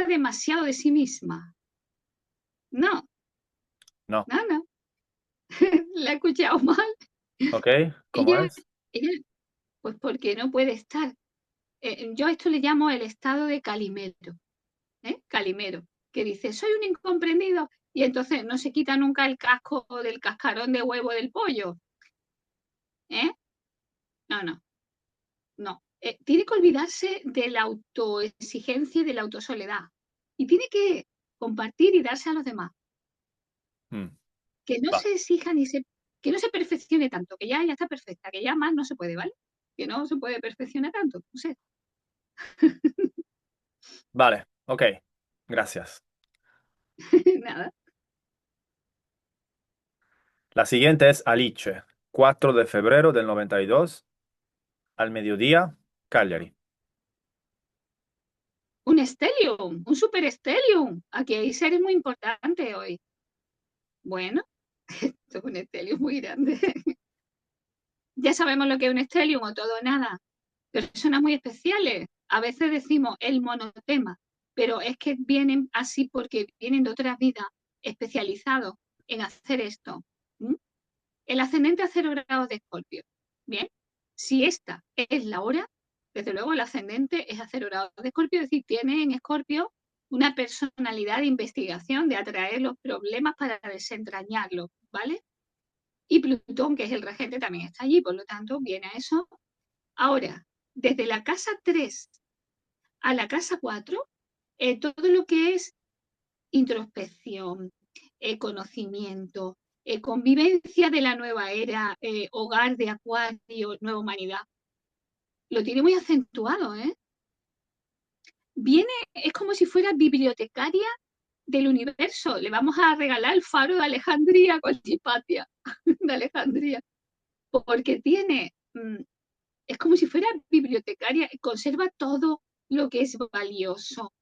demasiado de sí misma. No, no, no. La he escuchado mal. ¿ok? ¿Cómo Ella, es? ella, pues porque no puede estar. Yo a esto le llamo el estado de Calimero. Calimero, que dice, soy un incomprendido, y entonces no se quita nunca el casco del cascarón de huevo del pollo. ¿eh? No, no. Tiene que olvidarse de la autoexigencia y de la autosoledad. Y tiene que compartir y darse a los demás. Mm, Que no va- se exija ni se, que no se perfeccione tanto, que ya está perfecta, que ya más no se puede, ¿vale? Que no se puede perfeccionar tanto. No sé. vale, ok, gracias. Nada. La siguiente es Alice, 4 de febrero del 92 al mediodía, Cagliari. Un stellium, un super stellium. Aquí hay seres muy importantes hoy. Bueno, esto es un stellium muy grande. Ya sabemos lo que es un stellium o todo o nada. Personas muy especiales. A veces decimos el monotema, pero es que vienen así porque vienen de otras vidas especializados en hacer esto. ¿Mm? El ascendente a 0 grados de Escorpio. Bien, si esta es la hora, desde luego el ascendente es a 0 grados de Escorpio, es decir, tiene en Escorpio una personalidad de investigación, de atraer los problemas para desentrañarlos, ¿vale? Y Plutón, que es el regente, también está allí, por lo tanto, viene a eso. Ahora, desde la casa 3 a la casa 4, todo lo que es introspección, conocimiento, convivencia de la nueva era, hogar de Acuario, nueva humanidad, lo tiene muy acentuado, ¿eh? Viene, es como si fuera bibliotecaria del universo. Le vamos a regalar el faro de Alejandría con Hipatia, de Alejandría, porque tiene, es como si fuera bibliotecaria, conserva todo lo que es valioso,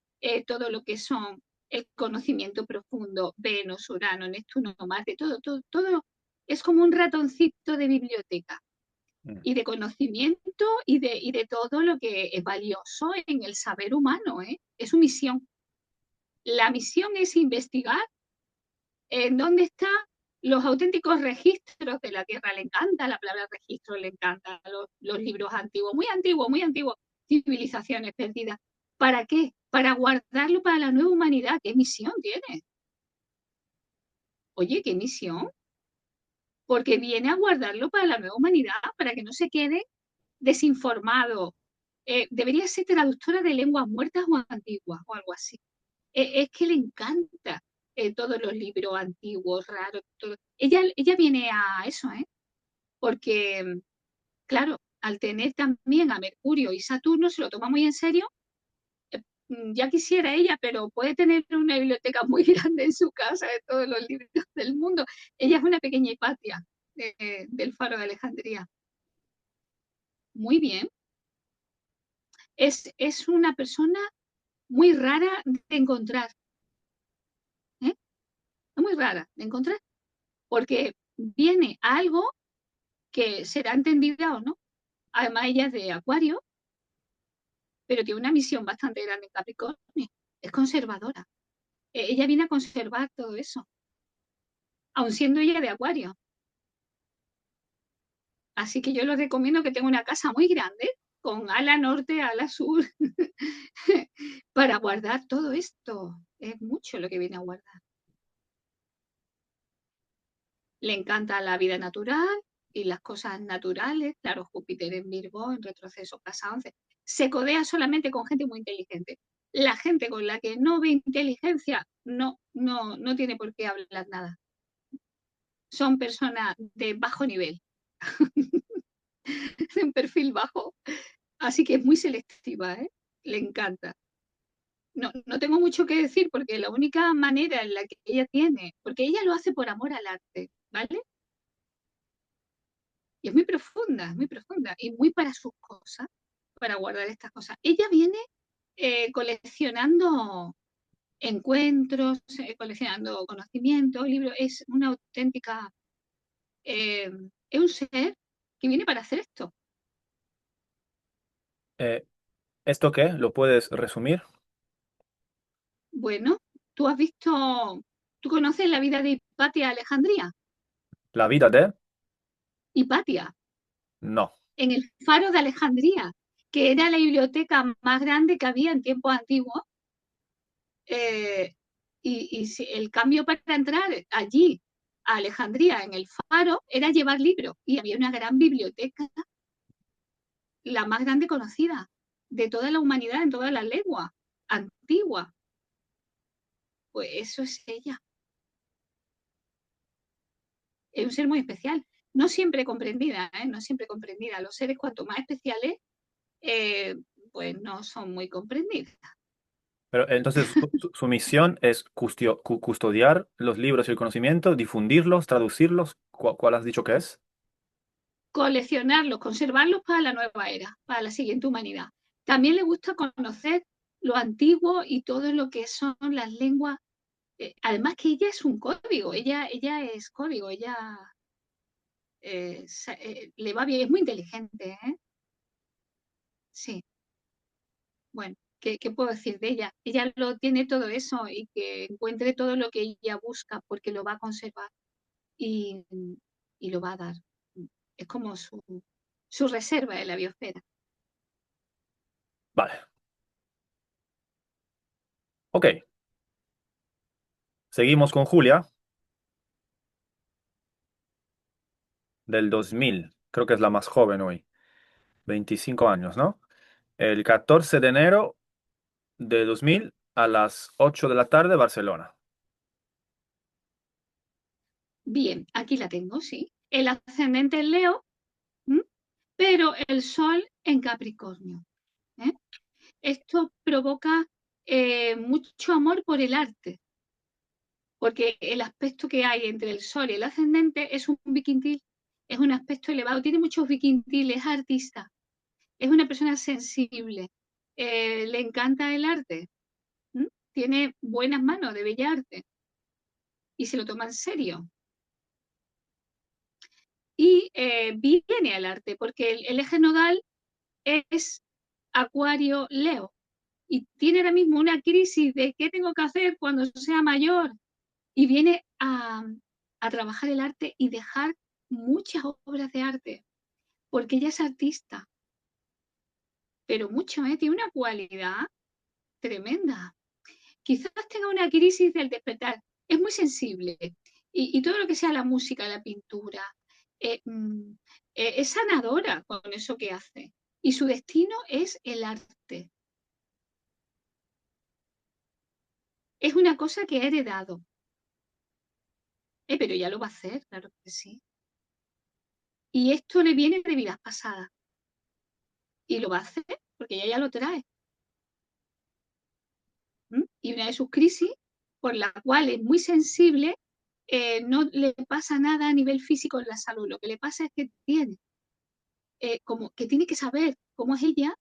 todo lo que son el conocimiento profundo, Venus, Urano, Neptuno, Marte, todo es como un ratoncito de biblioteca Mm. y de conocimiento y de todo lo que es valioso en el saber humano, ¿eh? Es su misión. La misión es investigar en dónde están los auténticos registros de la Tierra. Le encanta la palabra registro, le encantan los libros antiguos, muy antiguos, civilizaciones perdidas. ¿Para qué? Para guardarlo para la nueva humanidad. ¿Qué misión tiene? Oye, ¿qué misión? Porque viene a guardarlo para la nueva humanidad, para que no se quede desinformado. Debería ser traductora de lenguas muertas o antiguas o algo así. Es que le encanta todos los libros antiguos, raros. Todo. Ella viene a eso, ¿eh? Porque, claro, al tener también a Mercurio y Saturno, se lo toma muy en serio. Ya quisiera ella, pero puede tener una biblioteca muy grande en su casa de todos los libros del mundo. Ella es una pequeña Hipatia del Faro de Alejandría. Muy bien. Es una persona muy rara de encontrar. ¿Eh? Muy rara de encontrar. Porque viene a algo que será entendida o no. Además, ella es de Acuario, pero tiene una misión bastante grande en Capricornio. Es conservadora. Ella viene a conservar todo eso, aun siendo ella de Acuario. Así que yo les recomiendo que tenga una casa muy grande, con ala norte, ala sur, para guardar todo esto. Es mucho lo que viene a guardar. Le encanta la vida natural y las cosas naturales. Claro, Júpiter en Virgo, en retroceso, casa 11. Se codea solamente con gente muy inteligente. La gente con la que no ve inteligencia no tiene por qué hablar nada. Son personas de bajo nivel, de un perfil bajo. Así que es muy selectiva, ¿eh? Le encanta. No tengo mucho que decir porque la única manera en la que ella tiene, porque ella lo hace por amor al arte, ¿vale? Y es muy profunda y muy para sus cosas, para guardar estas cosas. Ella viene coleccionando encuentros, coleccionando conocimientos, libros, es una auténtica, es un ser que viene para hacer esto. Eh, ¿Esto qué? ¿Lo puedes resumir? Bueno, tú has visto, tú conoces la vida de Hipatia Alejandría, ¿La vida de? Hipatia, No. en el Faro de Alejandría, que era la biblioteca más grande que había en tiempos antiguos. Eh, y el cambio para entrar allí a Alejandría en el Faro era llevar libros y había una gran biblioteca, la más grande conocida de toda la humanidad en todas las lenguas antiguas. Pues eso es ella. Es un ser muy especial. No siempre comprendida, ¿eh? No siempre comprendida. Los seres cuanto más especiales, eh, pues no son muy comprendidas. Pero entonces su misión es custodiar los libros y el conocimiento, difundirlos, traducirlos. ¿Cuál has dicho que es? Coleccionarlos, conservarlos para la nueva era, para la siguiente humanidad. También le gusta conocer lo antiguo y todo lo que son las lenguas. Además que ella es un código, ella es código, ella le va bien, es muy inteligente, ¿eh? Sí, bueno, ¿qué puedo decir de ella? Ella lo tiene todo eso y que encuentre todo lo que ella busca porque lo va a conservar y, y lo va a dar. Es como su reserva de la biosfera. Vale. Ok, seguimos con Julia, del 2000. Creo que es la más joven hoy. 25 años, ¿no? El 14 de enero de 2000 a las 8 de la tarde, Barcelona. Bien, aquí la tengo, sí. El ascendente en Leo, ¿m? Pero el Sol en Capricornio. ¿Eh? Esto provoca mucho amor por el arte, porque el aspecto que hay entre el Sol y el ascendente es un viquintil, es un aspecto elevado, tiene muchos viquintiles, es artista, es una persona sensible, le encanta el arte, ¿m? Tiene buenas manos de bella arte y se lo toma en serio. Y viene al arte, porque el eje nodal es Acuario-Leo. Y tiene ahora mismo una crisis de qué tengo que hacer cuando sea mayor. Y viene a trabajar el arte y dejar muchas obras de arte, porque ella es artista, pero mucho, ¿eh? Tiene una cualidad tremenda. Quizás tenga una crisis del despertar. Es muy sensible. Y todo lo que sea la música, la pintura, eh, mm, es sanadora con eso que hace. Y su destino es el arte. Es una cosa que ha heredado. Pero ya lo va a hacer, claro que sí. Y esto le viene de vidas pasadas. Y lo va a hacer porque ella ya lo trae. ¿Mm? Y una de sus crisis, por la cual es muy sensible, no le pasa nada a nivel físico en la salud. Lo que le pasa es que tiene, como que tiene que saber cómo es ella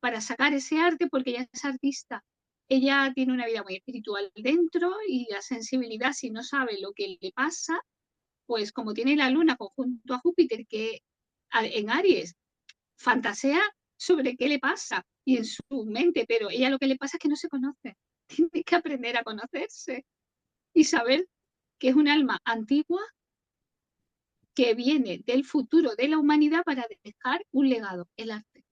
para sacar ese arte porque ella es artista. Ella tiene una vida muy espiritual dentro y la sensibilidad, si no sabe lo que le pasa, pues como tiene la luna conjunto a Júpiter, que en Aries fantasea sobre qué le pasa y en su mente, pero ella lo que le pasa es que no se conoce. Tiene que aprender a conocerse y saber que es un alma antigua que viene del futuro de la humanidad para dejar un legado, el arte.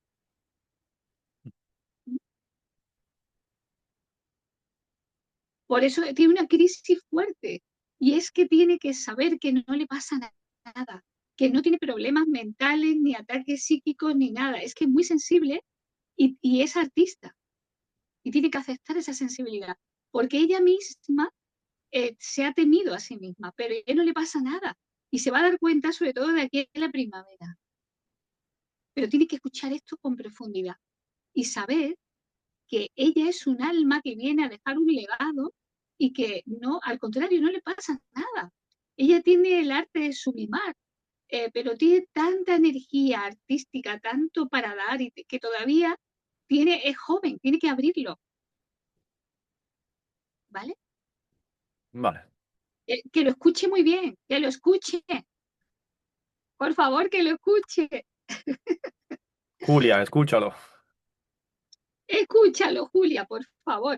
Por eso tiene una crisis fuerte y es que tiene que saber que no le pasa nada, que no tiene problemas mentales, ni ataques psíquicos, ni nada. Es que es muy sensible y es artista y tiene que aceptar esa sensibilidad, porque ella misma se ha temido a sí misma, pero a ella no le pasa nada y se va a dar cuenta sobre todo de aquí en la primavera. Pero tiene que escuchar esto con profundidad y saber que ella es un alma que viene a dejar un legado y que no, al contrario, no le pasa nada. Ella tiene el arte de sublimar, pero tiene tanta energía artística, tanto para dar, y que todavía es joven, tiene que abrirlo, ¿vale? Vale. Que lo escuche muy bien, que lo escuche, por favor, que lo escuche. Julia, escúchalo. Escúchalo, Julia, por favor.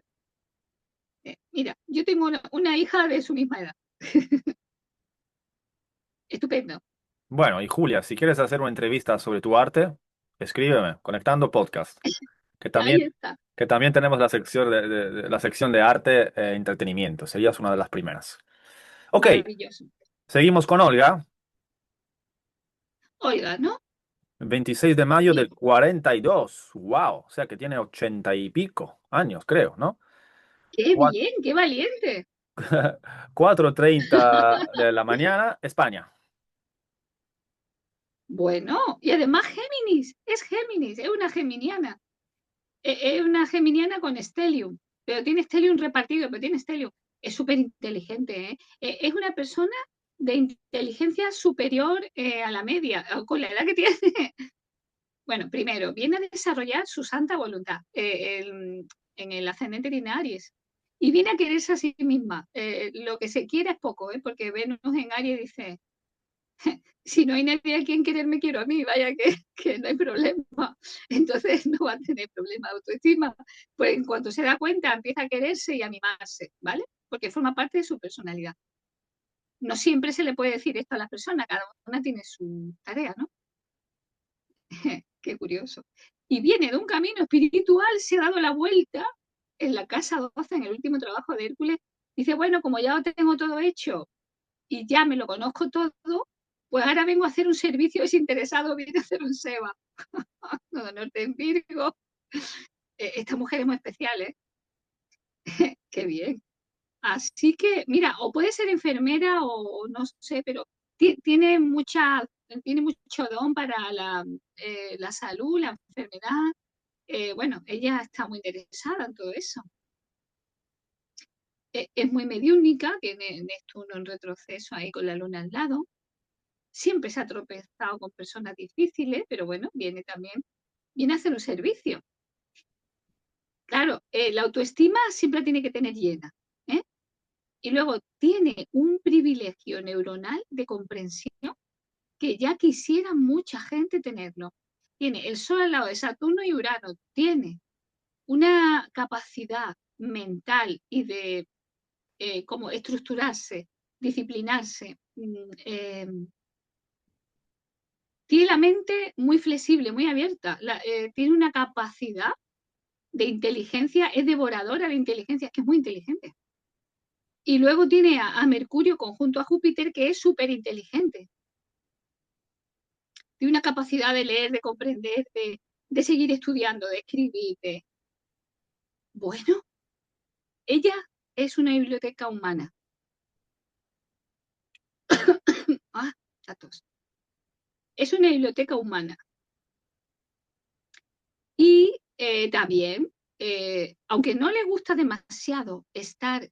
Mira, yo tengo una hija de su misma edad. Estupendo. Bueno, y Julia, si quieres hacer una entrevista sobre tu arte, escríbeme, Conectando Podcast, que Ahí también, está. que también tenemos la sección la sección de arte e entretenimiento. Serías una de las primeras. Ok, Maravilloso. seguimos con Olga. Oiga, ¿no? 26 de mayo Bien. del 42. Wow, o sea que tiene 80 y pico años, creo, ¿no? Qué bien, qué valiente. 4:30 de la mañana, España. Bueno, y además Géminis, es una geminiana. Es una geminiana con Stellium, pero tiene Stellium repartido, pero tiene Stellium. Es súper inteligente, ¿eh? Es una persona de inteligencia superior a la media, con la edad que tiene. Bueno, primero, viene a desarrollar su santa voluntad en el ascendente de Aries. Y viene a quererse a sí misma. Lo que se quiere es poco, porque Venus en Aries dice, si no hay nadie a quien querer, me quiero a mí, vaya que no hay problema. Entonces no va a tener problema de autoestima. Pues en cuanto se da cuenta, empieza a quererse y a mimarse, ¿vale? Porque forma parte de su personalidad. No siempre se le puede decir esto a las personas, cada una tiene su tarea, ¿no? Qué curioso. Y viene de un camino espiritual, se ha dado la vuelta en la casa 12, en el último trabajo de Hércules, dice, bueno, como ya lo tengo todo hecho y ya me lo conozco todo, pues ahora vengo a hacer un servicio desinteresado, viene a hacer un SEBA. Nodo Norte en Virgo. Esta mujer es muy especial, ¿eh? Qué bien. Así que, mira, o puede ser enfermera o no sé, pero tiene tiene mucho don para la salud, la enfermedad. Bueno, ella está muy interesada en todo eso. Es muy mediúnica, tiene Neptuno en retroceso ahí con la luna al lado. Siempre se ha tropezado con personas difíciles, pero bueno, viene a hacer un servicio. Claro, la autoestima siempre tiene que tener llena, ¿eh? Y luego tiene un privilegio neuronal de comprensión que ya quisiera mucha gente tenerlo. Tiene el Sol al lado de Saturno y Urano, tiene una capacidad mental y de cómo estructurarse, disciplinarse. Tiene la mente muy flexible, muy abierta, tiene una capacidad de inteligencia, es devoradora de inteligencia, es que es muy inteligente. Y luego tiene a Mercurio conjunto a Júpiter, que es súper inteligente. Tiene una capacidad de leer, de comprender, de seguir estudiando, de escribir. Bueno, ella es una biblioteca humana. Ah, datos. Es una biblioteca humana. Y también, aunque no le gusta demasiado estar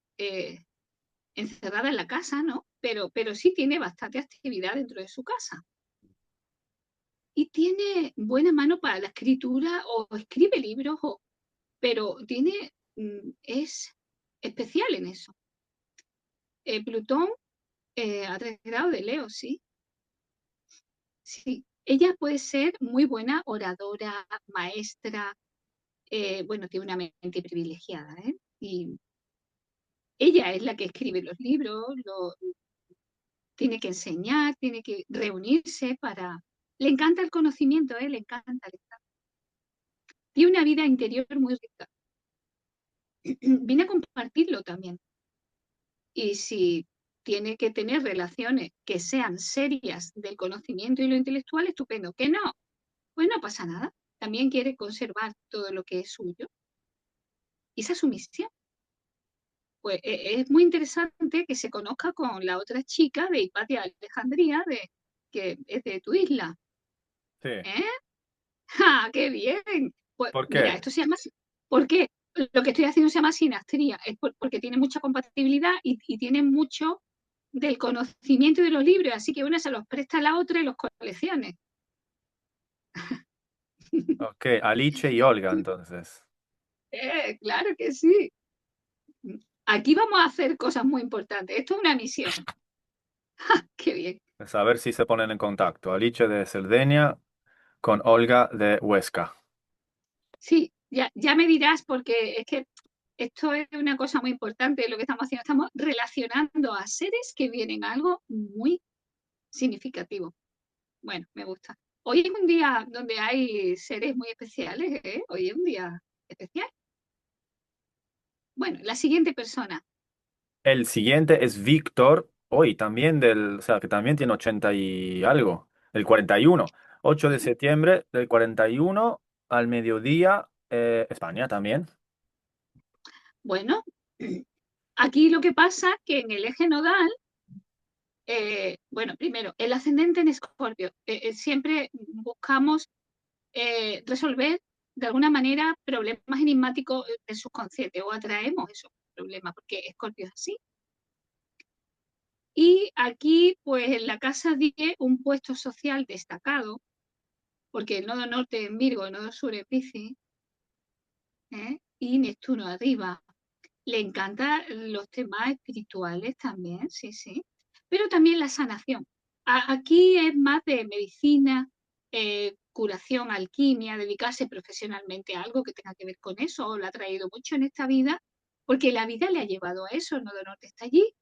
encerrada en la casa, ¿no? Pero sí tiene bastante actividad dentro de su casa. Y tiene buena mano para la escritura o escribe libros, pero es especial en eso. Plutón a 3 grados de Leo, sí. Sí. Ella puede ser muy buena oradora, maestra, bueno, tiene una mente privilegiada, ¿eh? Y ella es la que escribe los libros, tiene que enseñar, tiene que reunirse para... Le encanta el conocimiento, ¿eh? Le encanta, le encanta. Tiene una vida interior muy rica. Viene a compartirlo también. Y si tiene que tener relaciones que sean serias del conocimiento y lo intelectual, estupendo. Que no, pues no pasa nada. También quiere conservar todo lo que es suyo. Y esa es su misión. Pues es muy interesante que se conozca con la otra chica de Hipatia Alejandría, que es de tu isla. Sí. ¿Eh? ¡Ja, qué bien! Pues ¿Por mira, qué? esto se llama... ¿Por qué? Lo que estoy haciendo se llama sinastría, es porque tiene mucha compatibilidad y tiene mucho del conocimiento de los libros, así que una se los presta a la otra y los coleccione. Ok, Alice y Olga, entonces. Claro que sí. Aquí vamos a hacer cosas muy importantes. Esto es una misión. ¡Qué bien! Pues a ver si se ponen en contacto. Alice de Cerdeña con Olga de Huesca. Sí, ya me dirás porque es que esto es una cosa muy importante lo que estamos haciendo. Estamos relacionando a seres que vienen a algo muy significativo. Bueno, me gusta. Hoy es un día donde hay seres muy especiales, ¿eh? Hoy es un día especial. Bueno, la siguiente persona. El siguiente es Víctor, hoy también o sea, que también tiene 80 y algo, el 41, 8 de septiembre del 41 al mediodía, España también. Bueno, aquí lo que pasa es que en el eje nodal, bueno, primero, el ascendente en Escorpio. Siempre buscamos resolver de alguna manera problemas enigmáticos del subconsciente o atraemos esos problemas, porque Escorpio es así. Y aquí, pues en la casa 10, un puesto social destacado, porque el nodo norte en Virgo, el nodo sur en Piscis, y Neptuno arriba. Le encantan los temas espirituales también, sí, sí, pero también la sanación. Aquí es más de medicina, curación, alquimia, dedicarse profesionalmente a algo que tenga que ver con eso, lo ha traído mucho en esta vida, porque la vida le ha llevado a eso, el nodo norte está allí.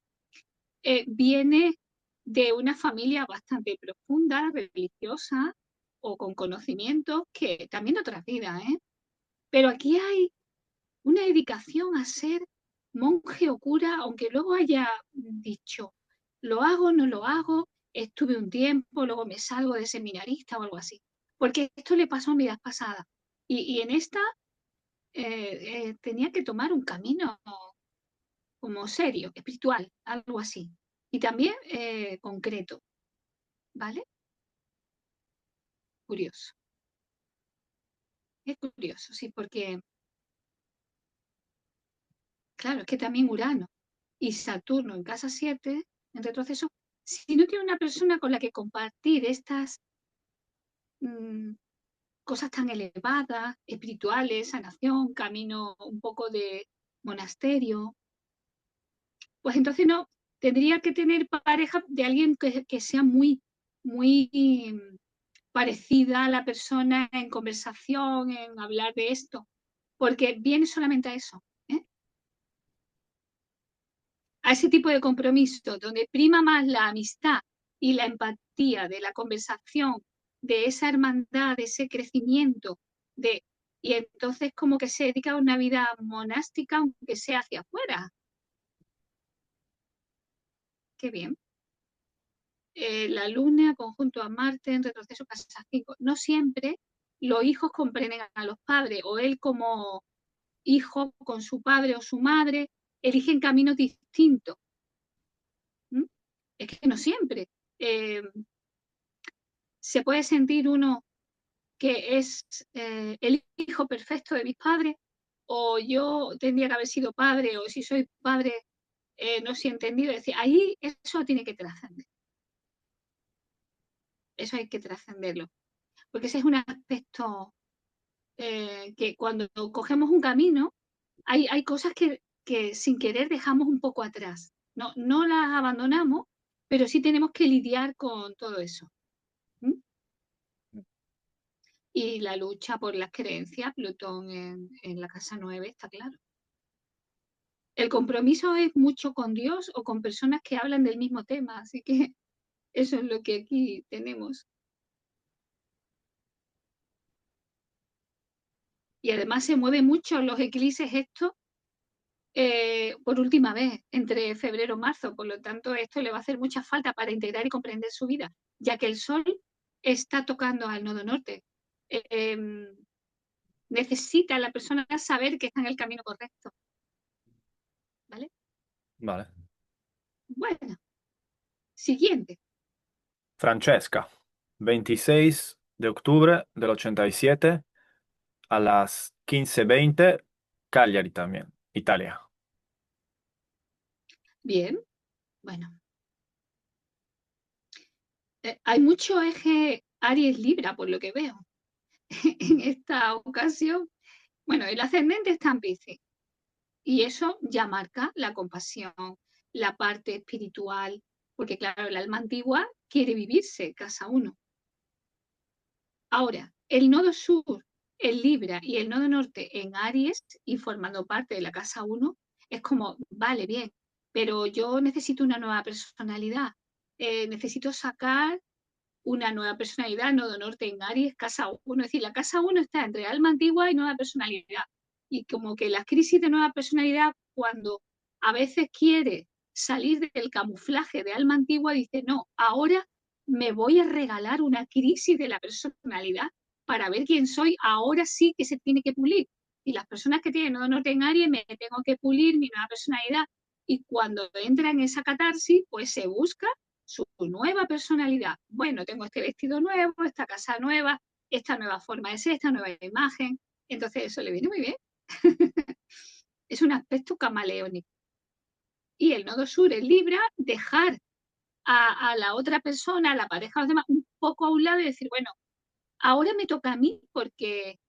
Viene de una familia bastante profunda, religiosa o con conocimientos que también otras vidas, ¿eh? Pero aquí hay una dedicación a ser monje o cura, aunque luego haya dicho, lo hago, no lo hago, estuve un tiempo, luego me salgo de seminarista o algo así. Porque esto le pasó en vidas pasadas. Y en esta tenía que tomar un camino como serio, espiritual, algo así. Y también concreto, ¿vale? Curioso. Es curioso, sí, porque, claro, es que también Urano y Saturno en casa 7, en retroceso, si no tiene una persona con la que compartir estas mmm, cosas tan elevadas, espirituales, sanación, camino un poco de monasterio, pues entonces no, tendría que tener pareja de alguien que sea muy, muy parecida a la persona en conversación, en hablar de esto, porque viene solamente a eso, ¿eh? A ese tipo de compromiso, donde prima más la amistad y la empatía de la conversación, de esa hermandad, de ese crecimiento, de, y entonces como que se dedica a una vida monástica, aunque sea hacia afuera. Qué bien. La Luna conjunto a Marte en retroceso casa 5. No siempre los hijos comprenden a los padres, o él como hijo con su padre o su madre eligen caminos distintos. ¿Mm? Es que no siempre. Eh, se puede sentir uno que es el hijo perfecto de mis padres, o yo tendría que haber sido padre, o si soy padre no si he entendido. Es decir, ahí eso tiene que trascender. Eso hay que trascenderlo. Porque ese es un aspecto que cuando cogemos un camino, hay cosas que sin querer dejamos un poco atrás. No, no las abandonamos, pero sí tenemos que lidiar con todo eso. ¿Mm? Y la lucha por las creencias, Plutón en la casa 9 está claro. El compromiso es mucho con Dios o con personas que hablan del mismo tema, así que eso es lo que aquí tenemos. Y además se mueve mucho los eclipses estos por última vez, entre febrero y marzo. Por lo tanto, esto le va a hacer mucha falta para integrar y comprender su vida, ya que el Sol está tocando al nodo norte. Necesita la persona saber que está en el camino correcto. ¿Vale? Vale. Bueno, siguiente. Francesca, 26 de octubre del 87 a las 15:20, Cagliari también, Italia. Bien, bueno. Hay mucho eje Aries-Libra, por lo que veo, en esta ocasión. Bueno, el ascendente está en Piscis. Y eso ya marca la compasión, la parte espiritual, porque claro, el alma antigua quiere vivirse, casa 1. Ahora, el nodo sur, el Libra y el nodo norte en Aries y formando parte de la casa 1, es como, vale, bien, pero yo necesito una nueva personalidad, necesito sacar una nueva personalidad, nodo norte en Aries, casa 1, es decir, la casa 1 está entre alma antigua y nueva personalidad. Y como que la crisis de nueva personalidad, cuando a veces quiere salir del camuflaje de alma antigua, dice, no, ahora me voy a regalar una crisis de la personalidad para ver quién soy, ahora sí que se tiene que pulir. Y las personas que tienen nodo norte en Aries, me tengo que pulir mi nueva personalidad. Y cuando entra en esa catarsis, pues se busca su nueva personalidad. Bueno, tengo este vestido nuevo, esta casa nueva, esta nueva forma de ser, esta nueva imagen. Entonces eso le viene muy bien. Es un aspecto camaleónico. Y el nodo sur es Libra, dejar a la otra persona, a la pareja, a los demás, un poco a un lado y decir, bueno, ahora me toca a mí porque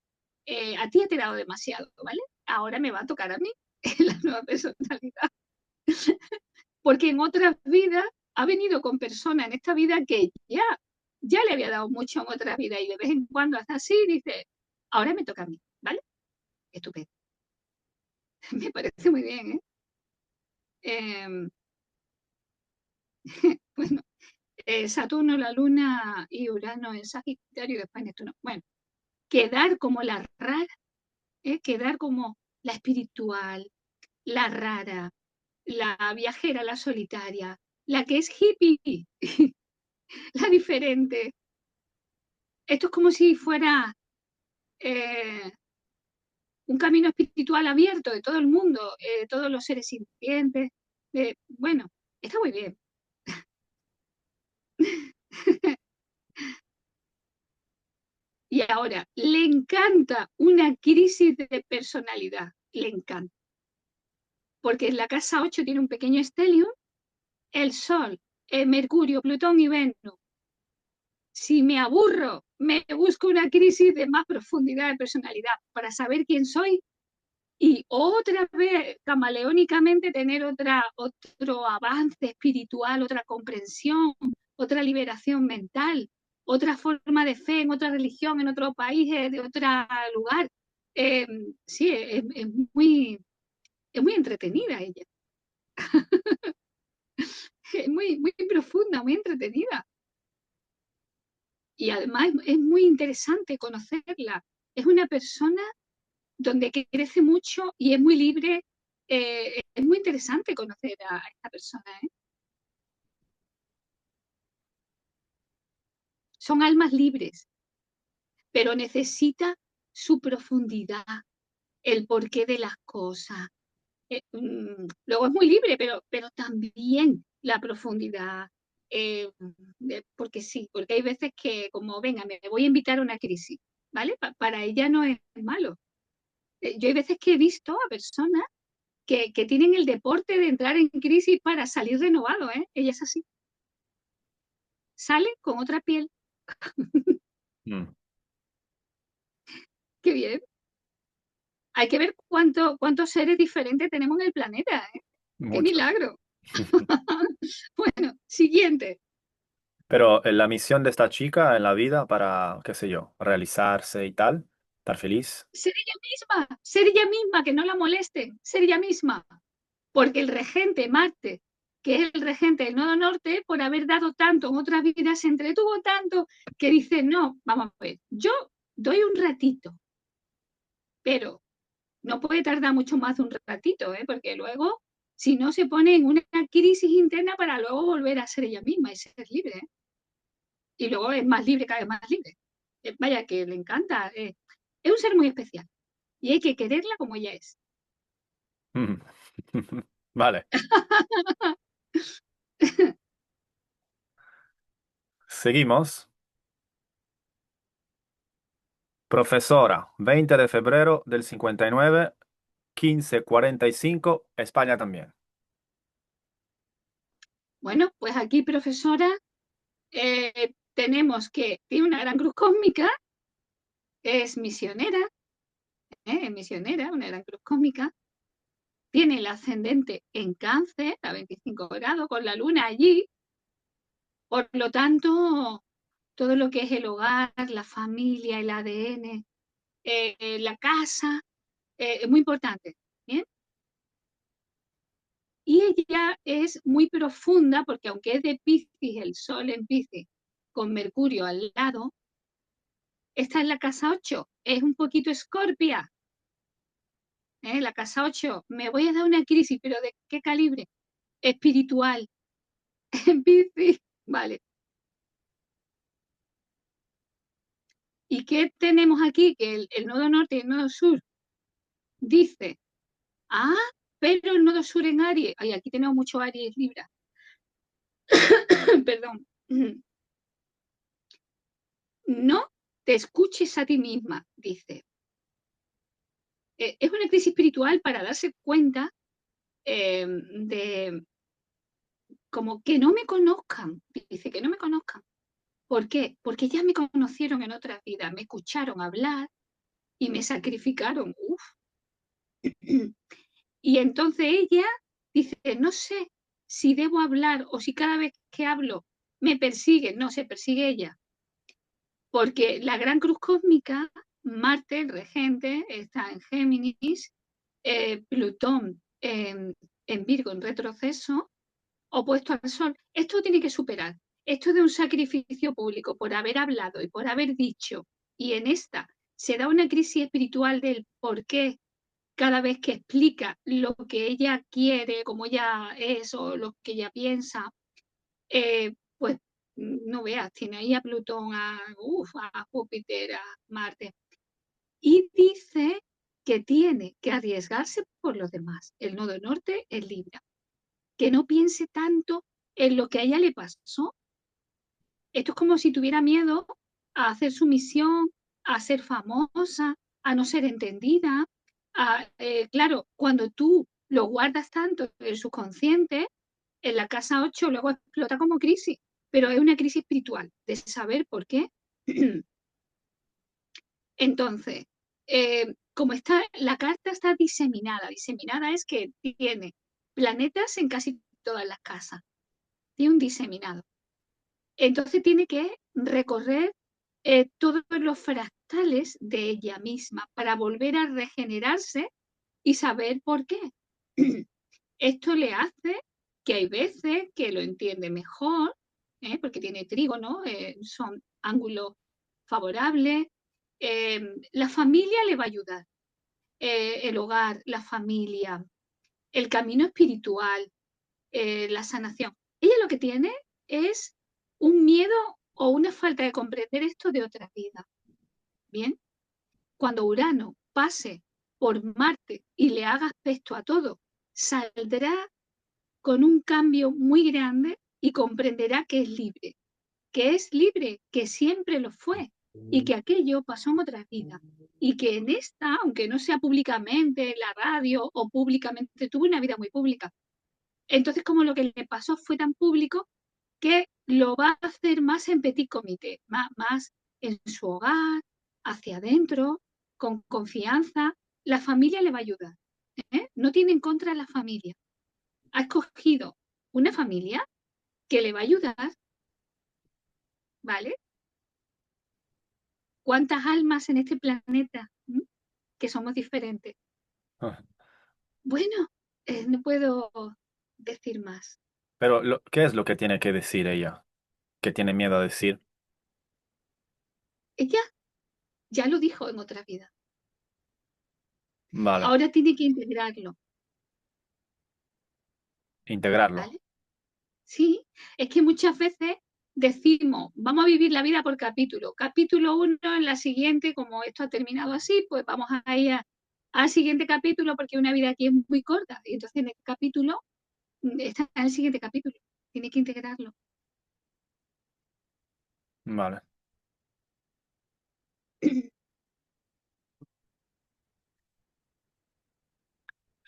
a ti te he dado demasiado, ¿vale? Ahora me va a tocar a mí la nueva personalidad. Porque en otras vidas ha venido con personas en esta vida que ya le había dado mucho en otra vida y de vez en cuando hace así y dice, ahora me toca a mí, ¿vale? Estupendo. Me parece muy bien, ¿eh? Eh, bueno, Saturno, la Luna y Urano en Sagitario y después Neptuno. Bueno, quedar como la rara, quedar como la espiritual, la rara, la viajera, la solitaria, la que es hippie, la diferente. Esto es como si fuera eh, un camino espiritual abierto de todo el mundo, de todos los seres sintientes. Bueno, está muy bien. Y ahora, le encanta una crisis de personalidad, le encanta. Porque en la casa 8 tiene un pequeño estelium, el Sol, Mercurio, Plutón y Venus. Si me aburro, me busco una crisis de más profundidad de personalidad para saber quién soy y otra vez camaleónicamente tener otro avance espiritual, otra comprensión, otra liberación mental, otra forma de fe en otra religión, en otro país, de otro lugar. Eh, sí, es muy entretenida ella, es muy profunda, muy entretenida. Y además es muy interesante conocerla. Es una persona donde crece mucho y es muy libre. Es muy interesante conocer a esta persona, ¿eh? Son almas libres, pero necesita su profundidad, el porqué de las cosas. Luego es muy libre, pero también la profundidad. Porque sí, porque hay veces que como, venga, me voy a invitar a una crisis, ¿vale? Para ella no es malo. Yo hay veces que he visto a personas que tienen el deporte de entrar en crisis para salir renovado, ¿eh? Ella es así. Sale con otra piel. Mm, Qué bien. Hay que ver cuántos seres diferentes tenemos en el planeta, ¿eh? Qué muchos. milagro. Bueno, siguiente. Pero la misión de esta chica en la vida para, qué sé yo, realizarse y tal, estar feliz. Ser ella misma, que no la molesten, ser ella misma. Porque el regente Marte, que es el regente del nodo norte, por haber dado tanto en otras vidas, se entretuvo tanto que dice, no, vamos a ver, yo doy un ratito, pero no puede tardar mucho más de un ratito, ¿eh? Porque luego, si no, se pone en una crisis interna para luego volver a ser ella misma y ser libre, ¿eh? Y luego es más libre, cada vez más libre. Vaya, que le encanta. Es un ser muy especial y hay que quererla como ella es. Mm. Vale, seguimos. Profesora, 20 de febrero del 59, 15:45, España también. Bueno, pues aquí, profesora, tenemos que tiene una gran cruz cósmica, es misionera, una gran cruz cósmica, tiene el ascendente en cáncer a 25 grados, con la luna allí, por lo tanto, todo lo que es el hogar, la familia, el ADN, la casa, es muy importante. ¿Bien? Y ella es muy profunda porque aunque es de Piscis, el Sol en Piscis, con Mercurio al lado, está en la casa 8, es un poquito escorpia. La casa 8, me voy a dar una crisis, pero ¿de qué calibre? Espiritual, en Piscis, vale. ¿Y qué tenemos aquí? Que el nodo norte y el nodo sur dice, ah, pero el nodo sur en Aries, ay, aquí tenemos mucho Aries Libra, perdón, no te escuches a ti misma, dice. Es una crisis espiritual para darse cuenta de como que no me conozcan, dice que no me conozcan. ¿Por qué? Porque ya me conocieron en otras vidas, me escucharon hablar y me sacrificaron. Uf. Y entonces ella dice, no sé si debo hablar o si cada vez que hablo me persigue. No, se persigue ella. Porque la gran cruz cósmica, Marte, el regente, está en Géminis, Plutón en Virgo, en retroceso, opuesto al Sol. Esto tiene que superar. Esto es de un sacrificio público por haber hablado y por haber dicho. Y en esta se da una crisis espiritual del por qué. cada vez que explica lo que ella quiere, cómo ella es o lo que ella piensa, pues no veas, tiene ahí a Plutón, a Júpiter, a Marte. Y dice que tiene que arriesgarse por los demás. El nodo norte es Libra. Que no piense tanto en lo que a ella le pasó. Esto es como si tuviera miedo a hacer su misión, a ser famosa, a no ser entendida. Claro, cuando tú lo guardas tanto en el subconsciente, en la casa 8 luego explota como crisis, pero es una crisis espiritual, de saber por qué. Entonces, como está, la carta está diseminada es que tiene planetas en casi todas las casas, tiene un diseminado. Entonces tiene que recorrer todos los fractales de ella misma para volver a regenerarse y saber por qué. Esto le hace que hay veces que lo entiende mejor, porque tiene trígono, son ángulos favorables. La familia le va a ayudar, el hogar, la familia, el camino espiritual, la sanación. Ella lo que tiene es un miedo o una falta de comprender esto de otra vida. Bien, cuando Urano pase por Marte y le haga aspecto a todo, saldrá con un cambio muy grande y comprenderá que es libre, que siempre lo fue y que aquello pasó en otra vida y que en esta, aunque no sea públicamente en la radio o públicamente, tuvo una vida muy pública. Entonces, como lo que le pasó fue tan público, que lo va a hacer más en petit comité, más en su hogar, hacia adentro, con confianza. La familia le va a ayudar. No tiene en contra a la familia. Ha escogido una familia que le va a ayudar, ¿vale? ¿Cuántas almas en este planeta que somos diferentes? Bueno, no puedo decir más. Pero, ¿qué es lo que tiene que decir ella? ¿Qué tiene miedo a decir? Ella ya lo dijo en otra vida. Vale, Ahora tiene que integrarlo, integrarlo. ¿vale? Sí, es que muchas veces decimos, vamos a vivir la vida por capítulo. Capítulo uno, en la siguiente, como esto ha terminado así, pues vamos a ir al siguiente capítulo porque una vida aquí es muy corta. Y entonces en el capítulo, está en el siguiente capítulo. Tiene que integrarlo. Vale.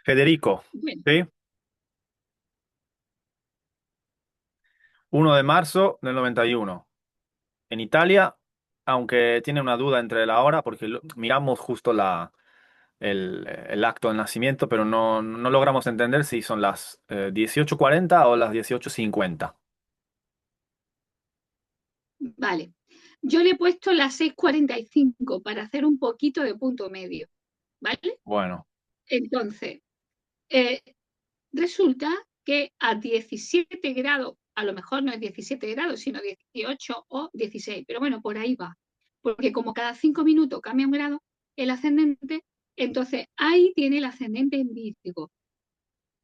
Federico, Bueno, ¿sí? 1 de marzo del 91. En Italia, aunque tiene una duda entre la hora, porque miramos justo el acto de nacimiento, pero no logramos entender si son las 18:40 o las 18:50. vale. Yo le he puesto las 6:45 para hacer un poquito de punto medio, ¿vale? Bueno, Entonces, eh, resulta que a 17 grados, a lo mejor no es 17 grados, sino 18 o 16, pero bueno, por ahí va. Porque como cada 5 minutos cambia un grado el ascendente, entonces ahí tiene el ascendente en Virgo.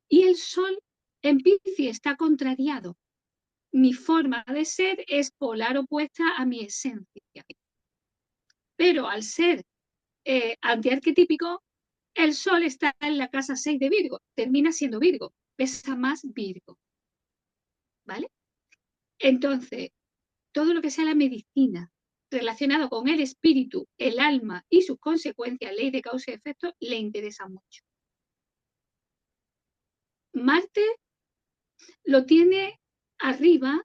Y el Sol en Piscis está contrariado. Mi forma de ser es polar opuesta a mi esencia. Pero al ser antiarquetípico, el Sol está en la casa 6 de Virgo, termina siendo Virgo, pesa más Virgo, ¿vale? Entonces, todo lo que sea la medicina relacionado con el espíritu, el alma y sus consecuencias, ley de causa y efecto, le interesa mucho. Marte lo tiene arriba,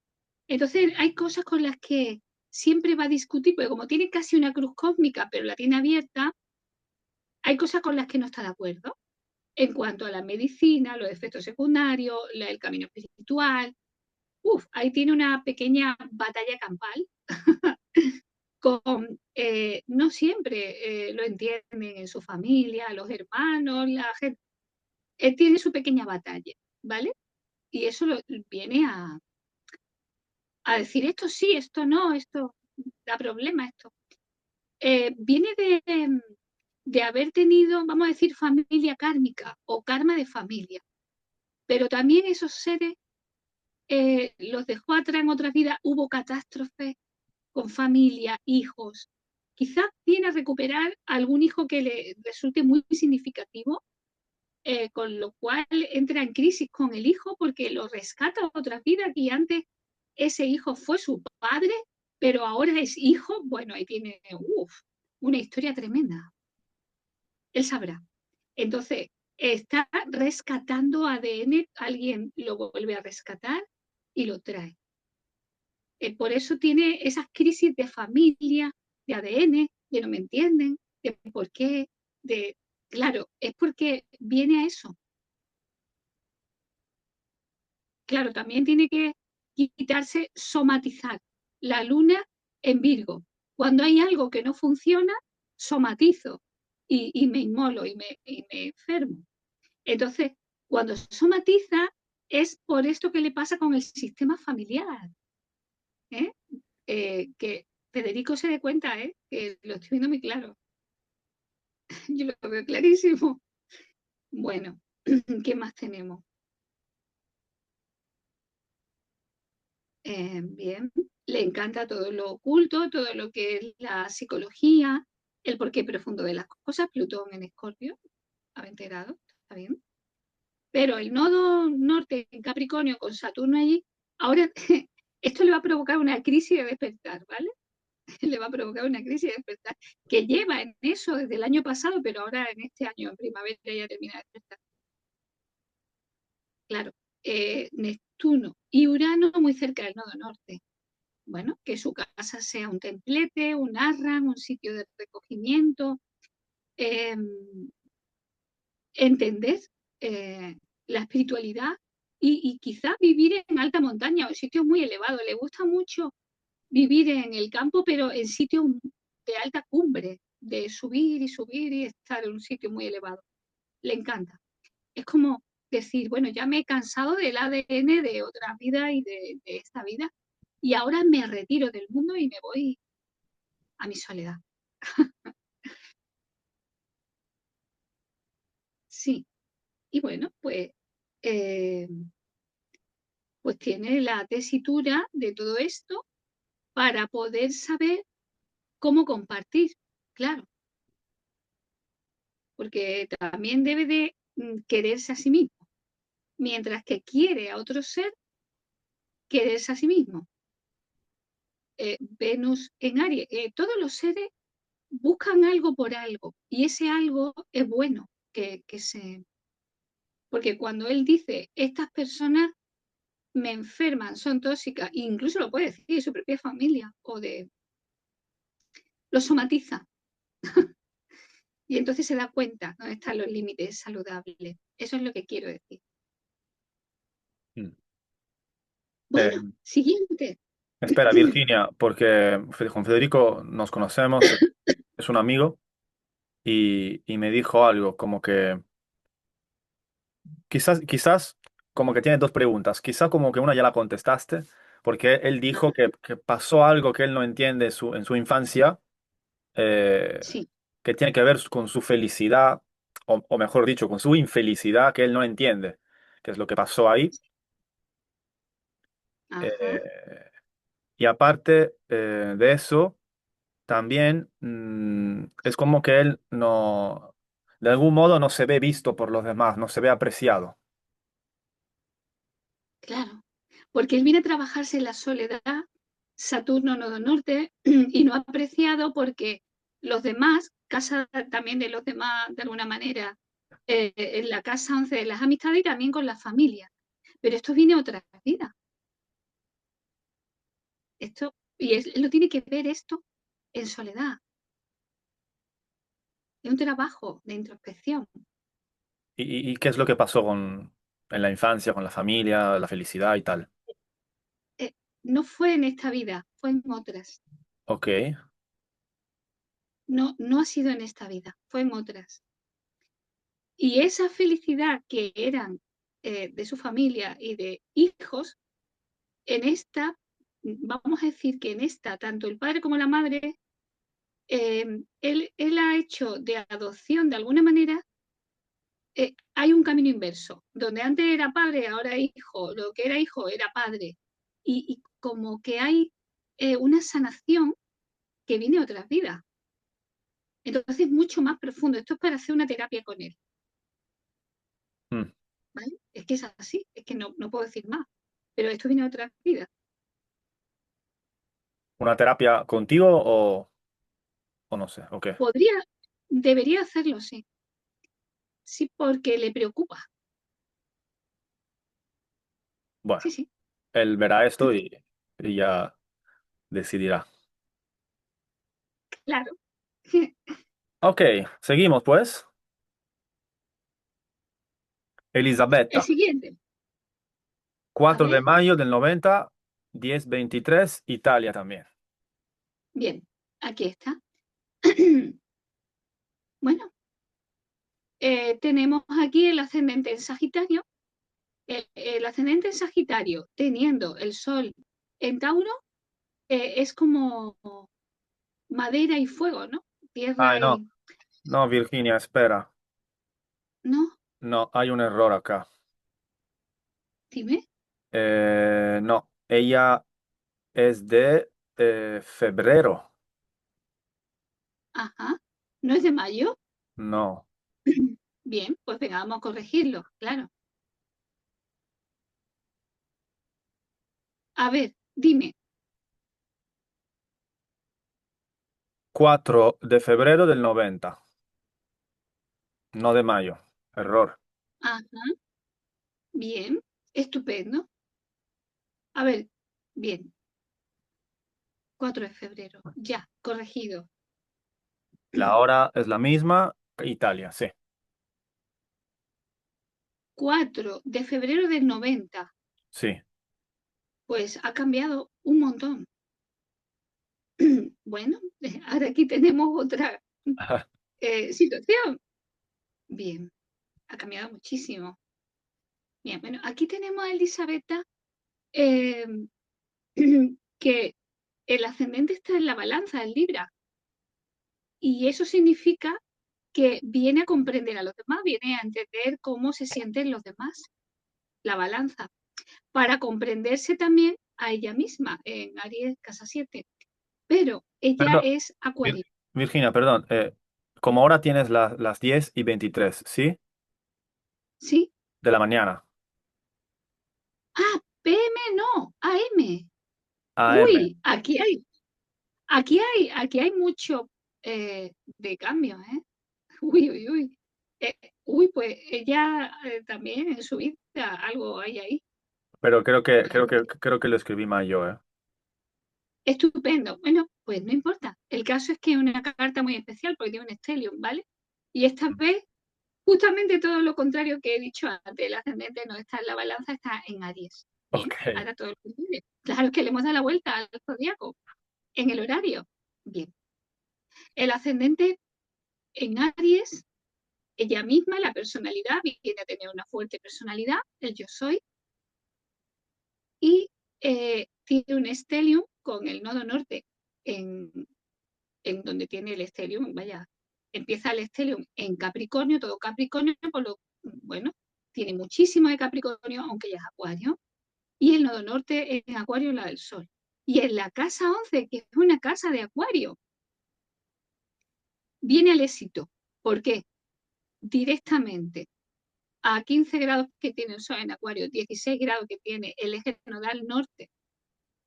entonces hay cosas con las que siempre va a discutir, porque como tiene casi una cruz cósmica, pero la tiene abierta, hay cosas con las que no está de acuerdo. En cuanto a la medicina, los efectos secundarios, el camino espiritual, ahí tiene una pequeña batalla campal con, no siempre lo entienden en su familia, los hermanos, la gente, tiene su pequeña batalla, ¿vale? Y eso viene a decir esto sí, esto no, esto da problema, esto. Viene de haber tenido, vamos a decir, familia kármica o karma de familia. Pero también esos seres los dejó atrás en otras vidas, hubo catástrofes con familia, hijos. Quizás viene a recuperar algún hijo que le resulte muy significativo, con lo cual entra en crisis con el hijo porque lo rescata a otras vidas y antes ese hijo fue su padre, pero ahora es hijo. Bueno, ahí tiene una historia tremenda. Él sabrá. Entonces, está rescatando ADN, alguien lo vuelve a rescatar y lo trae. Por eso tiene esas crisis de familia, de ADN, de no me entienden, de por qué, de... Claro, es porque viene a eso. Claro, también tiene que quitarse somatizar. La luna en Virgo. Cuando hay algo que no funciona, somatizo y me inmolo y me enfermo. Entonces, cuando somatiza es por esto que le pasa con el sistema familiar. ¿eh? Que Federico se dé cuenta, que lo estoy viendo muy claro. Yo lo veo clarísimo. Bueno, ¿qué más tenemos? Bien, le encanta todo lo oculto, todo lo que es la psicología, el porqué profundo de las cosas. Plutón en Escorpio, ¿habéis enterado? ¿Está bien? Pero el nodo norte en Capricornio con Saturno allí, ahora esto le va a provocar una crisis de despertar, ¿vale? Le va a provocar una crisis de despertar, que lleva en eso desde el año pasado, pero ahora en este año, en primavera, ya termina de despertar. Claro, Neptuno y Urano muy cerca del nodo norte. Bueno, que su casa sea un templete, un arran, un sitio de recogimiento, eh, entender la espiritualidad y quizá vivir en alta montaña o en sitios muy elevados. Le gusta mucho vivir en el campo, pero en sitios de alta cumbre, de subir y estar en un sitio muy elevado. Le encanta. Es como decir, bueno, ya me he cansado del ADN de otra vida y de esta vida, y ahora me retiro del mundo y me voy a mi soledad. Sí, y bueno, eh, pues tiene la tesitura de todo esto para poder saber cómo compartir, claro, porque también debe de quererse a sí mismo, mientras que quiere a otro ser, quererse a sí mismo. Venus en Aries, todos los seres buscan algo por algo y ese algo es bueno que se... Porque cuando él dice, estas personas me enferman, son tóxicas, e incluso lo puede decir de su propia familia o de... lo somatiza y entonces se da cuenta dónde están los límites saludables. Eso es lo que quiero decir. Mm. Eh, Bueno, siguiente. espera, Virginia, porque con Federico nos conocemos, es un amigo, y me dijo algo, como que quizás como que tiene dos preguntas, quizás como que una ya la contestaste, porque él dijo que pasó algo que él no entiende en su infancia, eh, Sí, que tiene que ver con su felicidad, o mejor dicho, con su infelicidad que él no entiende, que es lo que pasó ahí. ajá, Eh, y aparte de eso, también es como que él no, de algún modo no se ve visto por los demás, no se ve apreciado. claro. Porque él viene a trabajarse en la soledad, Saturno nodo norte, y no ha apreciado porque los demás, casa también de los demás de alguna manera, en la casa 11 de las amistades y también con la familia. Pero esto viene a otra vida. Esto, y él lo tiene que ver esto en soledad. Es un trabajo de introspección. ¿Y qué es lo que pasó en la infancia, con la familia, la felicidad y tal? No fue en esta vida, fue en otras. Ok. No, no ha sido en esta vida, fue en otras. Y esa felicidad que eran de su familia y de hijos, en esta, vamos a decir que en esta, tanto el padre como la madre Él ha hecho de adopción, de alguna manera, hay un camino inverso. Donde antes era padre, ahora hijo. Lo que era hijo era padre. Y como que hay una sanación que viene de otras vidas. Entonces es mucho más profundo. Esto es para hacer una terapia con él. Mm. ¿Vale? Es que es así, es que no puedo decir más. Pero esto viene de otras vidas. ¿Una terapia contigo o no sé? Ok. Podría, debería hacerlo, sí. Sí, porque le preocupa. Bueno, Sí, sí, él verá esto y ya decidirá. claro. Ok, seguimos pues. El Elisabetta, siguiente, a 4 de ver, mayo del 90, 10:23, Italia también. bien, aquí está. Bueno, tenemos aquí el ascendente en Sagitario. El ascendente en Sagitario, teniendo el Sol en Tauro, es como madera y fuego, ¿no? Ay, Tierra no, y... no, Virginia, espera. ¿No? No, hay un error acá. Dime. No, ella es de febrero. Ajá. ¿No es de mayo? No. Bien, pues venga, vamos a corregirlo, claro. A ver, dime. 4 de febrero del 90, no de mayo. Error. Ajá, bien, estupendo. A ver, bien, 4 de febrero, ya, corregido. La hora es la misma. Italia, sí. 4 de febrero del 90, Sí. pues ha cambiado un montón. Bueno, ahora aquí tenemos otra situación. Bien, ha cambiado muchísimo. Bien, bueno, aquí tenemos a Elisabetta, eh, que el ascendente está en la balanza, en Libra, y eso significa que viene a comprender a los demás, viene a entender cómo se sienten los demás, la balanza, para comprenderse también a ella misma en Aries Casa 7. Pero ella Perdón, es Acuario, Virginia, perdón. Como ahora tienes las 10:23, ¿sí? ¿sí? De la mañana. Ah, PM no, AM. AM. Uy, aquí hay mucho de cambio, ¿eh? Uy, uy, uy. Uy, pues ella también en su vida algo hay ahí. Pero creo que, creo Fíjate. que, creo que lo escribí mal yo, ¿eh? Estupendo. Bueno, pues no importa. El caso es que es una carta muy especial porque tiene un stellium, ¿vale? Y esta vez, justamente todo lo contrario que he dicho antes, el ascendente no está en la balanza, está en Aries. Bien, Ok. ahora todo lo contrario. Claro que le hemos dado la vuelta al zodiaco en el horario. Bien, el ascendente en Aries, ella misma, la personalidad, viene a tener una fuerte personalidad, el yo soy, y tiene un stellium con el nodo norte en, donde tiene el stellium, vaya, empieza el stellium en Capricornio, todo Capricornio, por lo, bueno, tiene muchísimo de Capricornio, aunque ya es Acuario, y el nodo norte en Acuario, la del Sol. Y en la casa 11, que es una casa de Acuario, viene al éxito. ¿Por qué? Directamente a 15 grados que tiene el Sol en Acuario, 16 grados que tiene el eje nodal norte,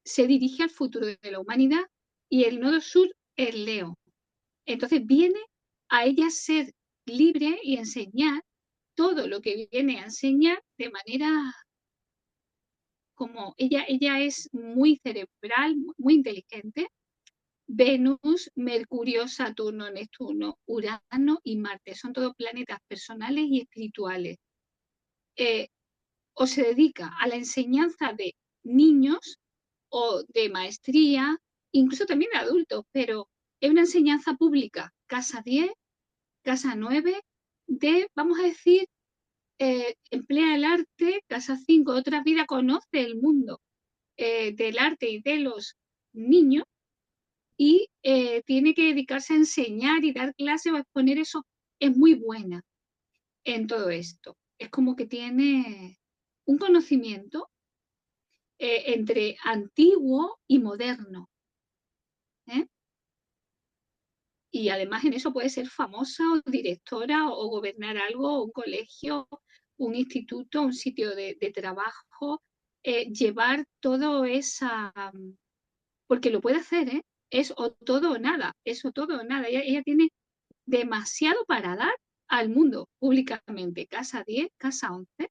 se dirige al futuro de la humanidad y el nodo sur es Leo. Entonces viene a ella ser libre y enseñar todo lo que viene a enseñar de manera como ella es muy cerebral, muy inteligente. Venus, Mercurio, Saturno, Neptuno, Urano y Marte son todos planetas personales y espirituales. Eh, o se dedica a la enseñanza de niños o de maestría, incluso también de adultos, pero es una enseñanza pública, casa 10, casa 9, de, vamos a decir, emplea el arte, casa 5, otra vida, conoce el mundo del arte y de los niños y tiene que dedicarse a enseñar y dar clases o a exponer eso. Es muy buena en todo esto. Es como que tiene un conocimiento entre antiguo y moderno. ¿Eh? Y además en eso puede ser famosa o directora o gobernar algo, un colegio, un instituto, un sitio de trabajo, llevar todo esa... Porque lo puede hacer, ¿eh? Es o todo o nada, es o todo o nada. Ella tiene demasiado para dar al mundo públicamente. Casa 10, casa 11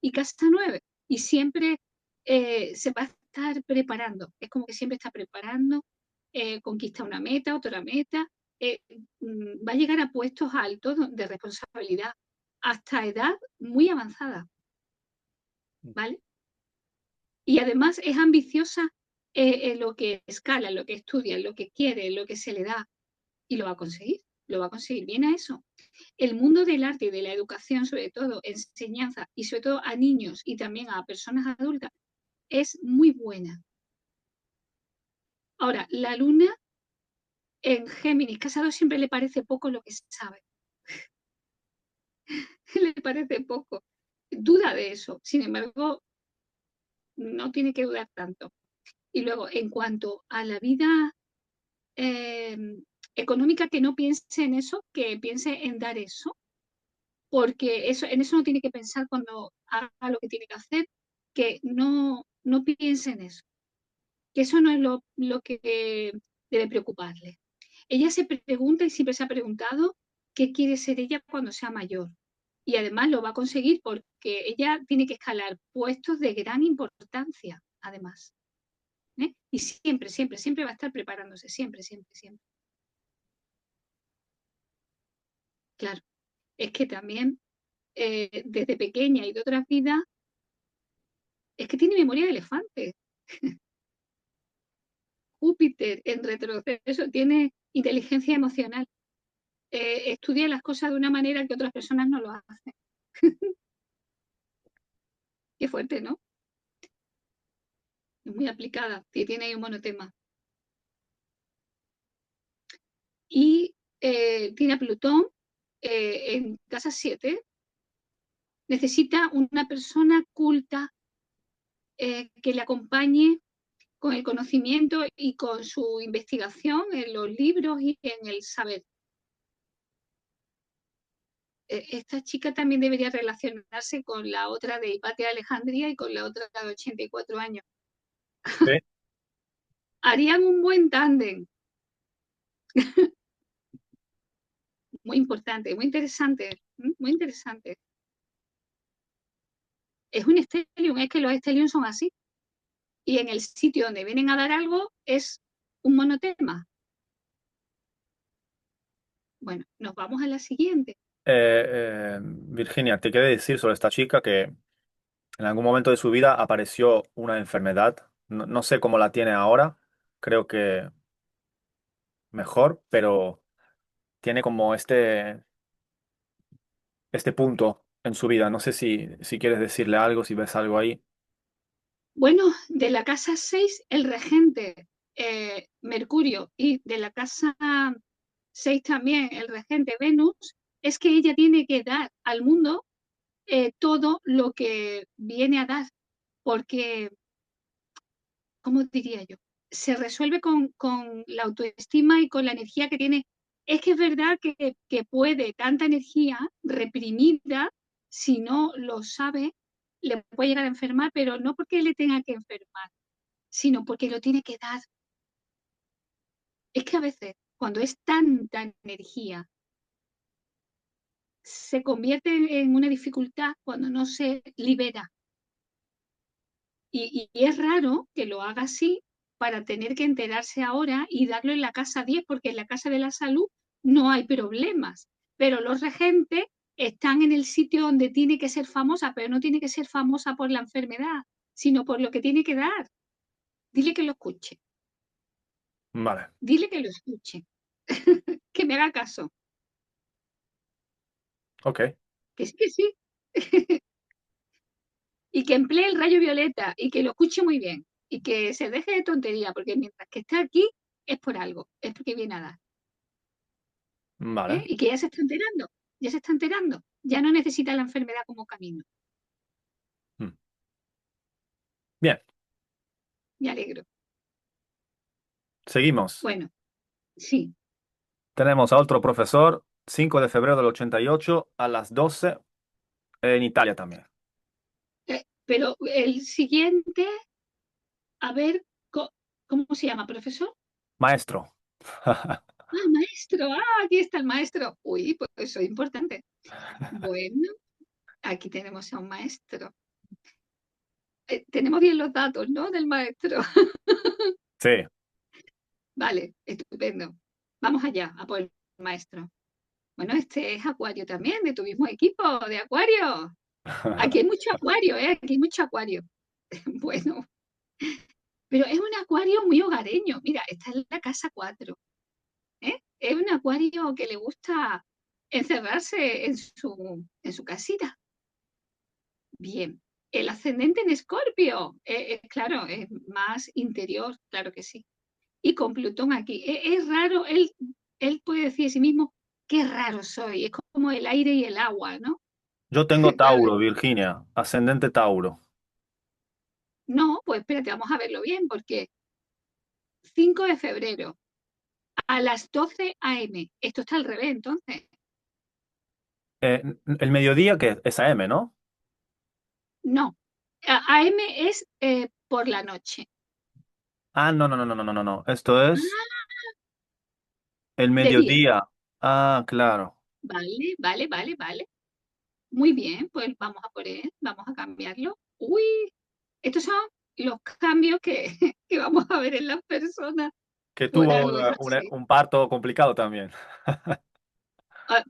y casa 9. Y siempre se va a estar preparando. Es como que siempre está preparando, conquista una meta, otra meta. Va a llegar a puestos altos de responsabilidad hasta edad muy avanzada, ¿vale? Y además es ambiciosa en lo que escala, en lo que estudia, en lo que quiere, en lo que se le da. Y lo va a conseguir, lo va a conseguir. Viene a eso. El mundo del arte y de la educación, sobre todo enseñanza y sobre todo a niños y también a personas adultas, es muy buena. Ahora, la luna en Géminis, casado siempre le parece poco lo que sabe. Le parece poco. Duda de eso. Sin embargo, no tiene que dudar tanto. Y luego, en cuanto a la vida eh, económica, que no piense en eso, que piense en dar eso, porque eso, en eso no tiene que pensar cuando haga lo que tiene que hacer, que no piense en eso, que eso no es lo que debe preocuparle. Ella se pregunta y siempre se ha preguntado qué quiere ser ella cuando sea mayor. Y además lo va a conseguir porque ella tiene que escalar puestos de gran importancia, además. ¿Eh? Y siempre, siempre, siempre va a estar preparándose, siempre, siempre, siempre. Claro, es que también desde pequeña y de otras vidas, es que tiene memoria de elefante. Júpiter en retroceso tiene inteligencia emocional. Estudia las cosas de una manera que otras personas no lo hacen. Qué fuerte, ¿no? Es muy aplicada, tiene ahí un monotema. Y tiene a Plutón en casa 7. Necesita una persona culta que le acompañe con el conocimiento y con su investigación en los libros y en el saber. Esta chica también debería relacionarse con la otra de Hipatia de Alejandría y con la otra de 84 años. Sí. Harían un buen tándem. Muy importante, muy interesante, muy interesante. Es un stellium, es que los stellium son así. Y en el sitio donde vienen a dar algo es un monotema. Bueno, nos vamos a la siguiente. Virginia, te quería decir sobre esta chica que en algún momento de su vida apareció una enfermedad. No, no sé cómo la tiene ahora, creo que mejor, pero tiene como este punto en su vida. No sé si quieres decirle algo, si ves algo ahí. Bueno, de la casa 6, el regente Mercurio, y de la casa 6 también, el regente Venus, es que ella tiene que dar al mundo todo lo que viene a dar, porque, ¿cómo diría yo? Se resuelve con la autoestima y con la energía que tiene. Es que es verdad que puede tanta energía reprimida, si no lo sabe, le puede llegar a enfermar, pero no porque le tenga que enfermar, sino porque lo tiene que dar. Es que a veces, cuando es tanta energía, se convierte en una dificultad cuando no se libera. Y es raro que lo haga así para tener que enterarse ahora y darlo en la casa 10, porque en la casa de la salud no hay problemas. Pero los regentes están en el sitio donde tiene que ser famosa, pero no tiene que ser famosa por la enfermedad, sino por lo que tiene que dar. Dile que lo escuche, Vale, dile que lo escuche, que me haga caso, ok. que sí, que sí. Y que emplee el rayo violeta y que lo escuche muy bien y que se deje de tontería, porque mientras que esté aquí es por algo, es porque viene a dar. Vale. Y que ya se está enterando, ya se está enterando, ya no necesita la enfermedad como camino. Mm. Bien, Me alegro. seguimos. Bueno, sí, Tenemos a otro profesor, 5 de febrero del 88 a las 12 en Italia también. pero el siguiente, a ver, ¿cómo se llama, profesor? Maestro. Ah, maestro, aquí está el maestro. Uy, pues eso es importante. Bueno, aquí tenemos a un maestro. Tenemos bien los datos, ¿no? Del maestro. Sí. Vale, estupendo. Vamos allá, a por el maestro. Bueno, este es Acuario también, de tu mismo equipo, de Acuario. Aquí hay mucho Acuario, ¿eh? Aquí hay mucho Acuario. Bueno, pero es un Acuario muy hogareño. Mira, está en la casa 4. Es un Acuario que le gusta encerrarse en su casita. Bien. El ascendente en Escorpio, claro, es más interior, claro que sí. Y con Plutón aquí. Es raro, él puede decir a sí mismo, qué raro soy. Es como el aire y el agua, ¿no? Yo tengo Claro, Tauro, Virginia, ascendente Tauro. no, pues espérate, vamos a verlo bien, porque 5 de febrero a las 12 a.m. Esto está al revés, entonces. El mediodía, que es AM, ¿no? No, AM es por la noche. Ah, no, no, no, no, no, no, no, no. Esto es Ah, el de día. mediodía. Ah, claro. Vale, vale, vale, vale. Muy bien, pues vamos a poner, vamos a cambiarlo. Uy, estos son los cambios que, que vamos a ver en las personas. Que Por tuvo algo es así. un parto complicado también.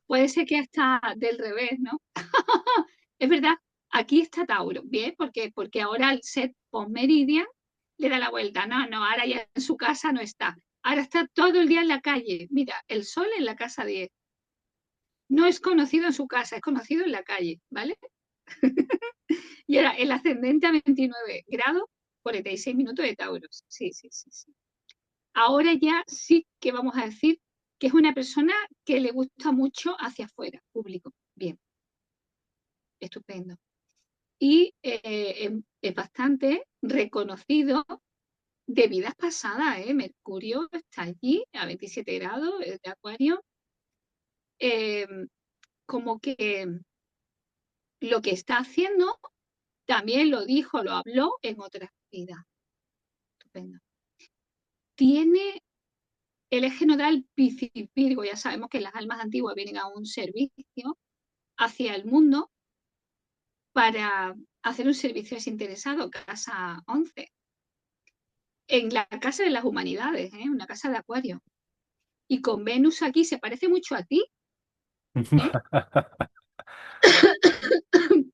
Puede ser que hasta del revés, ¿no? Es verdad, aquí está Tauro, ¿bien? Porque ahora al ser post-meridian le da la vuelta. No, no, ahora ya en su casa no está. Ahora está todo el día en la calle. Mira, el sol en la casa 10. No es conocido en su casa, es conocido en la calle, ¿vale? Y ahora el ascendente a 29 grados, 46 minutos de Tauro. Sí, sí, sí, sí. Ahora ya sí que vamos a decir que es una persona que le gusta mucho hacia afuera, público. Bien, estupendo. Y es bastante reconocido de vidas pasadas, ¿eh? Mercurio está allí a 27 grados de Acuario, eh, como que lo que está haciendo también lo dijo, lo habló en otras vidas. Estupendo. Tiene el eje nodal Piscis-Virgo, ya sabemos que las almas antiguas vienen a un servicio hacia el mundo para hacer un servicio desinteresado, casa 11, en la casa de las humanidades, una casa de Acuario. Y con Venus aquí se parece mucho a ti, ¿eh?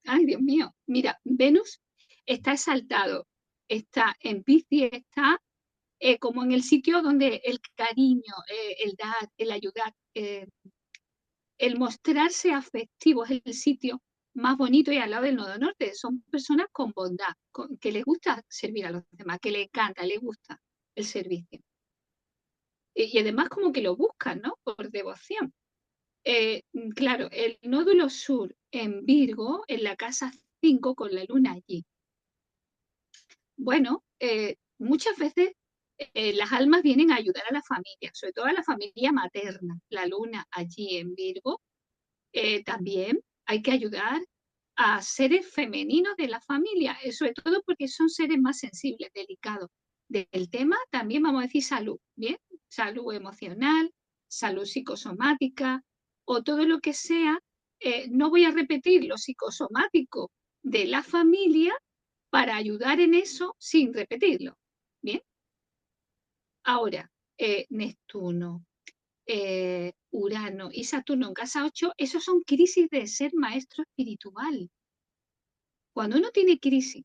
Ay, Dios mío. Mira, Venus está exaltado, está en Piscis, está como en el sitio donde el cariño, el dar, el ayudar, el mostrarse afectivo es el sitio más bonito y al lado del nodo norte. Son personas con bondad, que les gusta servir a los demás, que les encanta, les gusta el servicio. Y además como que lo buscan, ¿no? Por devoción. Claro, el nódulo sur en Virgo, en la casa 5 con la luna allí. Bueno, muchas veces las almas vienen a ayudar a la familia, sobre todo a la familia materna. La luna allí en Virgo, también hay que ayudar a seres femeninos de la familia, sobre todo porque son seres más sensibles, delicados. Del tema también vamos a decir salud, ¿bien? Salud emocional, salud psicosomática o todo lo que sea. No voy a repetir lo psicosomático de la familia para ayudar en eso sin repetirlo. Bien, ahora, Neptuno, Urano y Saturno en casa 8, esos son crisis de ser maestro espiritual. Cuando uno tiene crisis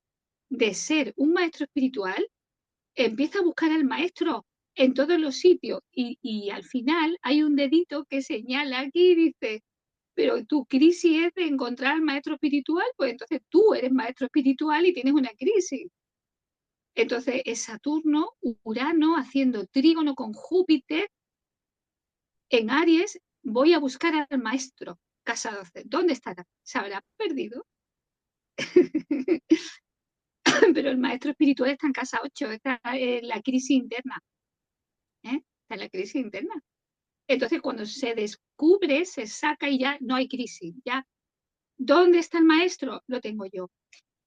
de ser un maestro espiritual, empieza a buscar al maestro en todos los sitios y al final hay un dedito que señala aquí y dice, pero tu crisis es de encontrar al maestro espiritual, pues entonces tú eres maestro espiritual y tienes una crisis. Entonces es Saturno, Urano haciendo trígono con Júpiter en Aries. Voy a buscar al maestro, casa 12. ¿Dónde estará? ¿Se habrá perdido? Pero el maestro espiritual está en casa 8, está en la crisis interna. Está en la crisis interna. Entonces, cuando se descubre, se saca y ya no hay crisis. Ya, ¿dónde está el maestro? Lo tengo yo.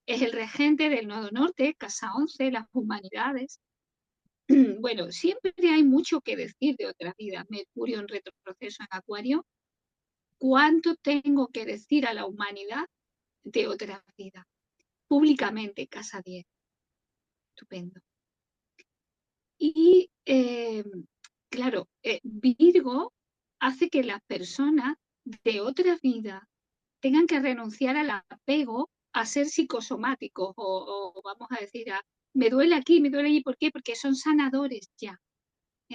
Es el regente del nodo norte, casa 11, las humanidades. Bueno, siempre hay mucho que decir de otras vidas. Mercurio en retroceso en Acuario. ¿Cuánto tengo que decir a la humanidad de otras vidas? Públicamente, casa 10. Estupendo. Y claro, Virgo hace que las personas de otras vidas tengan que renunciar al apego a ser psicosomáticos o vamos a decir, me duele aquí, me duele allí. ¿Por qué? Porque son sanadores ya.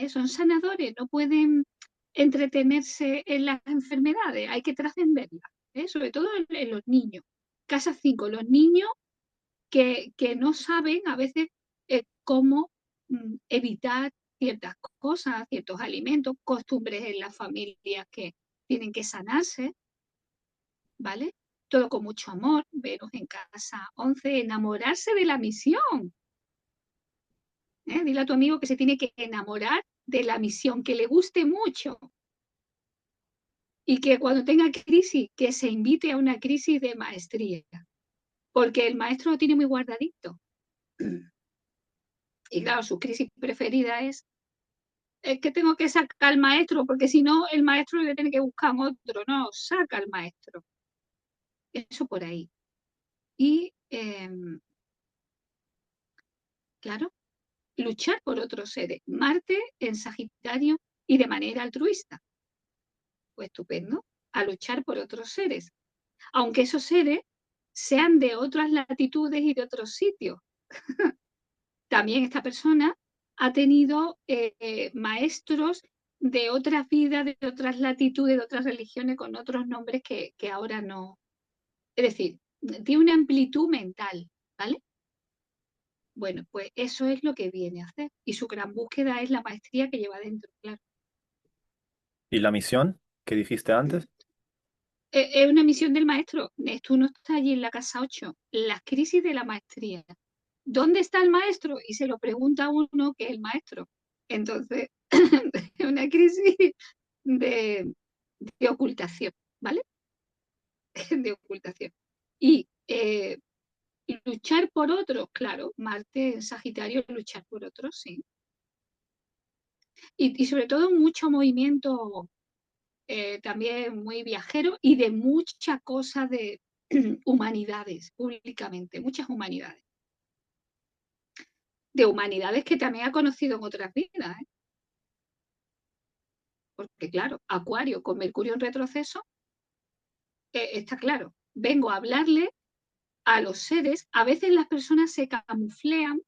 Son sanadores, no pueden entretenerse en las enfermedades, hay que trascenderlas, sobre todo en los niños. Casa 5, los niños que no saben a veces cómo evitar ciertas cosas, ciertos alimentos, costumbres en las familias que tienen que sanarse, ¿vale? Todo con mucho amor, veros en casa 11, enamorarse de la misión. Dile a tu amigo que se tiene que enamorar de la misión, que le guste mucho y que cuando tenga crisis, que se invite a una crisis de maestría, porque el maestro lo tiene muy guardadito. Y claro, su crisis preferida es que tengo que sacar al maestro, porque si no, el maestro le tiene que buscar a otro. No, saca al maestro. Eso por ahí. Y, claro, luchar por otros seres. Marte en Sagitario y de manera altruista. Pues estupendo. A luchar por otros seres. Aunque esos seres sean de otras latitudes y de otros sitios. También esta persona ha tenido maestros de otras vidas, de otras latitudes, de otras religiones, con otros nombres que ahora no. Es decir, tiene una amplitud mental, ¿vale? Bueno, pues eso es lo que viene a hacer. Y su gran búsqueda es la maestría que lleva dentro, claro. ¿Y la misión que dijiste antes? Es una misión del maestro. Neptuno está allí en la casa 8. Las crisis de la maestría. ¿Dónde está el maestro? Y se lo pregunta a uno que es el maestro. Entonces, es una crisis de, de ocultación, ¿vale? De ocultación. Y luchar por otros, claro, Marte en Sagitario, luchar por otros, sí. Y sobre todo mucho movimiento también muy viajero y de mucha cosa de humanidades, públicamente, muchas humanidades. De humanidades que también ha conocido en otras vidas, ¿eh? Porque claro, Acuario con Mercurio en retroceso, está claro, vengo a hablarle a los seres, a veces las personas se camuflean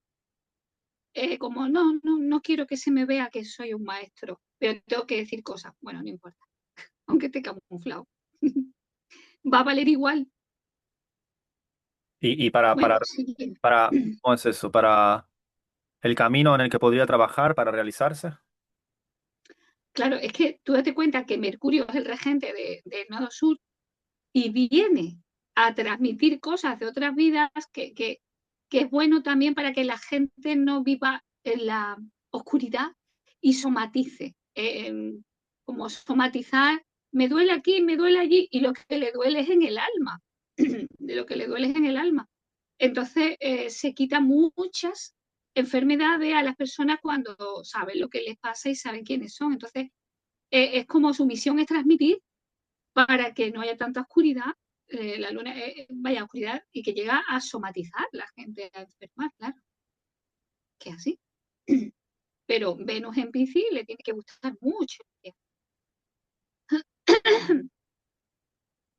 como no quiero que se me vea que soy un maestro, pero tengo que decir cosas, bueno, no importa, aunque esté camuflado, va a valer igual. Y Bueno, sí, ¿cómo es eso? ¿Para el camino en el que podría trabajar para realizarse? claro, es que tú date cuenta que Mercurio es el regente del nodo sur y viene a transmitir cosas de otras vidas que es bueno también para que la gente no viva en la oscuridad y somatice. Como somatizar, me duele aquí, me duele allí, y lo que le duele es en el alma. De lo que le duele es en el alma. Entonces se quitan muchas enfermedades a las personas cuando saben lo que les pasa y saben quiénes son. Entonces es como su misión es transmitir para que no haya tanta oscuridad, la luna vaya a oscuridad y que llega a somatizar la gente a enfermar, claro, que así. Pero Venus en Piscis le tiene que gustar mucho.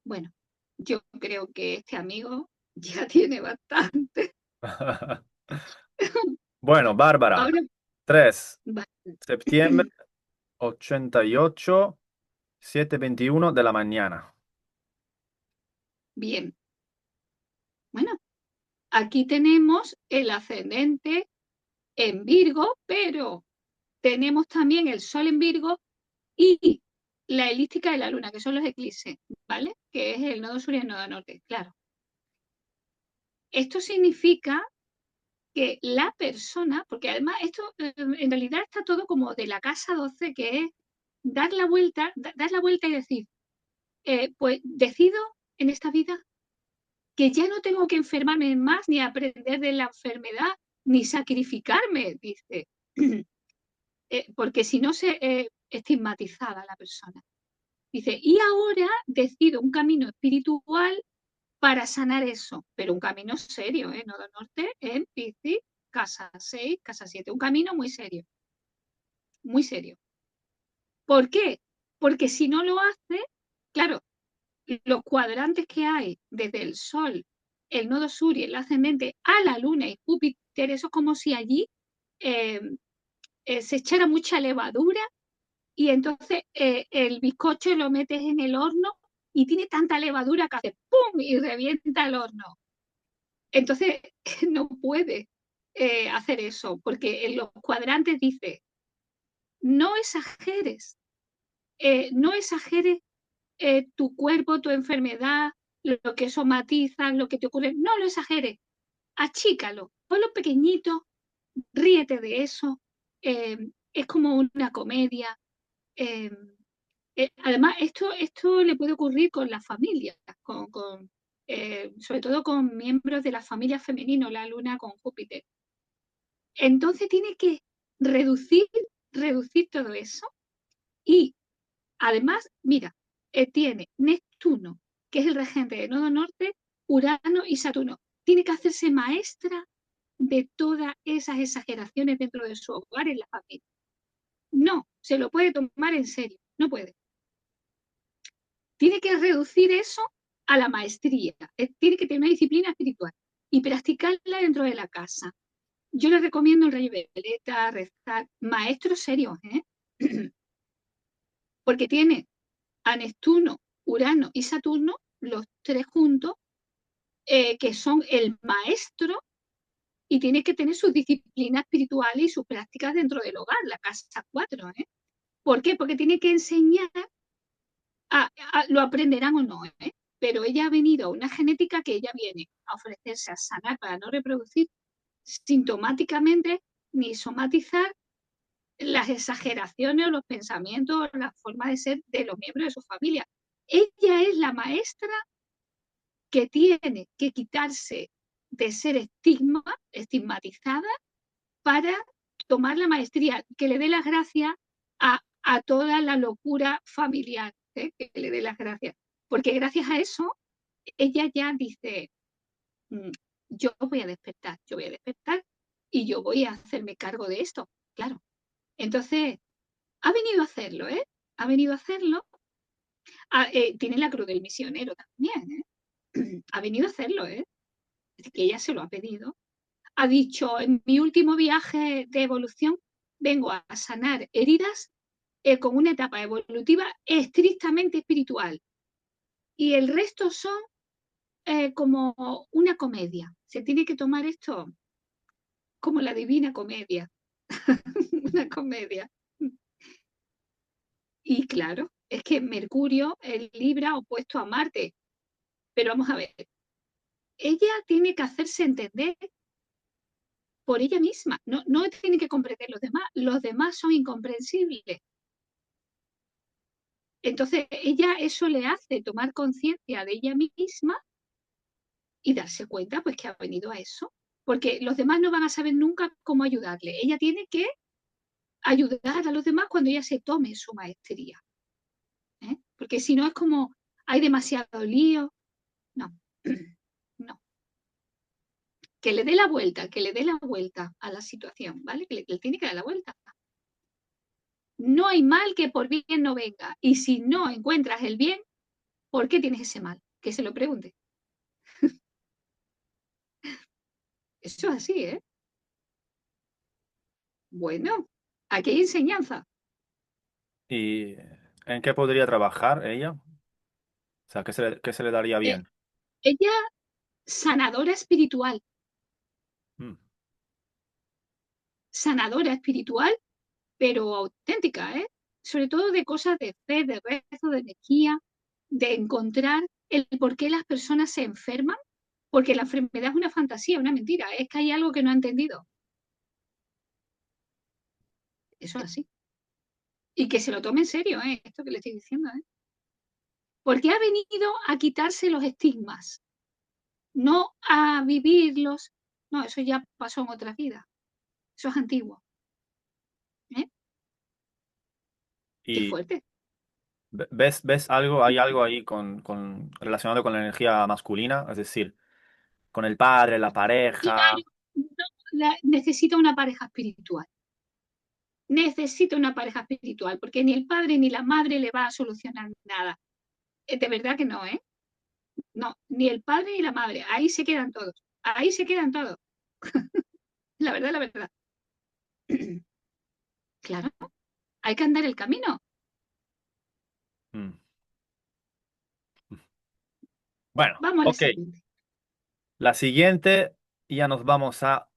Bueno, yo creo que este amigo ya tiene bastante. Bueno, Bárbara, Ahora, 3 septiembre 88, 7:21 de la mañana. bien, bueno, aquí tenemos el ascendente en Virgo, pero tenemos también el Sol en Virgo y la elíptica de la Luna, que son los eclipses, ¿vale? Que es el nodo sur y el nodo norte, claro. Esto significa que la persona, porque además esto en realidad está todo como de la casa 12, que es dar la vuelta y decir, pues decido en esta vida que ya no tengo que enfermarme más, ni aprender de la enfermedad, ni sacrificarme, dice, porque si no se estigmatizada la persona. Dice, y ahora decido un camino espiritual para sanar eso, pero un camino serio, ¿eh? Nodo Norte en Piscis, casa 6, casa 7, un camino muy serio, muy serio. ¿Por qué? Porque si no lo hace, claro, los cuadrantes que hay desde el Sol, el nodo sur y el ascendente a la Luna y Júpiter, eso es como si allí eh, se echara mucha levadura y entonces el bizcocho lo metes en el horno y tiene tanta levadura que hace ¡pum! Y revienta el horno. Entonces no puede hacer eso, porque en los cuadrantes dice, no exageres, no exageres tu cuerpo, tu enfermedad, lo que somatizas, lo que te ocurre, no lo exageres, achícalo, ponlo pequeñito, ríete de eso, es como una comedia. Eh, Además, esto le puede ocurrir con las familias, sobre todo con miembros de la familia femenina, la luna con Júpiter. Entonces tiene que reducir, reducir todo eso y además, mira, tiene Neptuno, que es el regente de Nodo Norte, Urano y Saturno. Tiene que hacerse maestra de todas esas exageraciones dentro de su hogar en la familia. No, se lo puede tomar en serio, no puede. Tiene que reducir eso a la maestría, tiene que tener una disciplina espiritual y practicarla dentro de la casa. Yo le recomiendo el Rey Veleta, rezar, maestros serios, porque tiene a Neptuno, Urano y Saturno, los tres juntos, que son el maestro y tiene que tener sus disciplinas espirituales y sus prácticas dentro del hogar, la casa 4. ¿Por qué? Porque tiene que enseñar, lo aprenderán o no, pero ella ha venido a una genética que ella viene a ofrecerse a sanar para no reproducir sintomáticamente ni somatizar las exageraciones o los pensamientos o la forma de ser de los miembros de su familia. Ella es la maestra que tiene que quitarse de ser estigmatizada para tomar la maestría, que le dé las gracias a toda la locura familiar, que le dé las gracias. Porque gracias a eso, ella ya dice, yo yo voy a despertar y yo voy a hacerme cargo de esto, claro. Entonces, ha venido a hacerlo, ¿eh? Ha venido a hacerlo. Tiene la cruz del misionero también, ¿eh? Ha venido a hacerlo, ¿eh? Es que ella se lo ha pedido. Ha dicho, en mi último viaje de evolución, vengo a sanar heridas con una etapa evolutiva estrictamente espiritual. Y el resto son como una comedia. Se tiene que tomar esto como la divina comedia. Una comedia. Y claro, es que Mercurio es Libra opuesto a Marte. Pero vamos a ver, ella tiene que hacerse entender por ella misma. No, no tiene que comprender los demás son incomprensibles. Entonces, ella eso le hace tomar conciencia de ella misma y darse cuenta pues que ha venido a eso, porque los demás no van a saber nunca cómo ayudarle. Ella tiene que ayudar a los demás cuando ella se tome su maestría, porque si no es como hay demasiado lío, no, no, que le dé la vuelta a la situación, ¿vale? Que le tiene que dar la vuelta. No hay mal que por bien no venga, y si no encuentras el bien, ¿por qué tienes ese mal? Que se lo pregunte. Eso es así, ¿eh? Bueno, aquí hay enseñanza. ¿Y en qué podría trabajar ella? O sea, qué se le daría Eh, bien? Ella, sanadora espiritual, Mm. sanadora espiritual, pero auténtica, ¿eh? Sobre todo de cosas de fe, de rezo, de energía, de encontrar el por qué las personas se enferman, porque la enfermedad es una fantasía, una mentira, es que hay algo que no ha entendido. Eso es así. Y que se lo tome en serio, ¿eh? Esto que le estoy diciendo, ¿eh? Porque ha venido a quitarse los estigmas, no a vivirlos. No, eso ya pasó en otras vidas. Eso es antiguo. ¿Eh? Qué ¿Y fuerte. ves algo, hay algo ahí relacionado con la energía masculina? Es decir, con el padre, la pareja, Claro, no, necesita una pareja espiritual. Necesita una pareja espiritual, porque ni el padre ni la madre le va a solucionar nada. De verdad que no, ¿eh? No, ni el padre ni la madre. Ahí se quedan todos. Ahí se quedan todos. La verdad, la verdad. Claro, hay que andar el camino. mm. Bueno, Vamos a la ok. siguiente. La siguiente, ya nos vamos a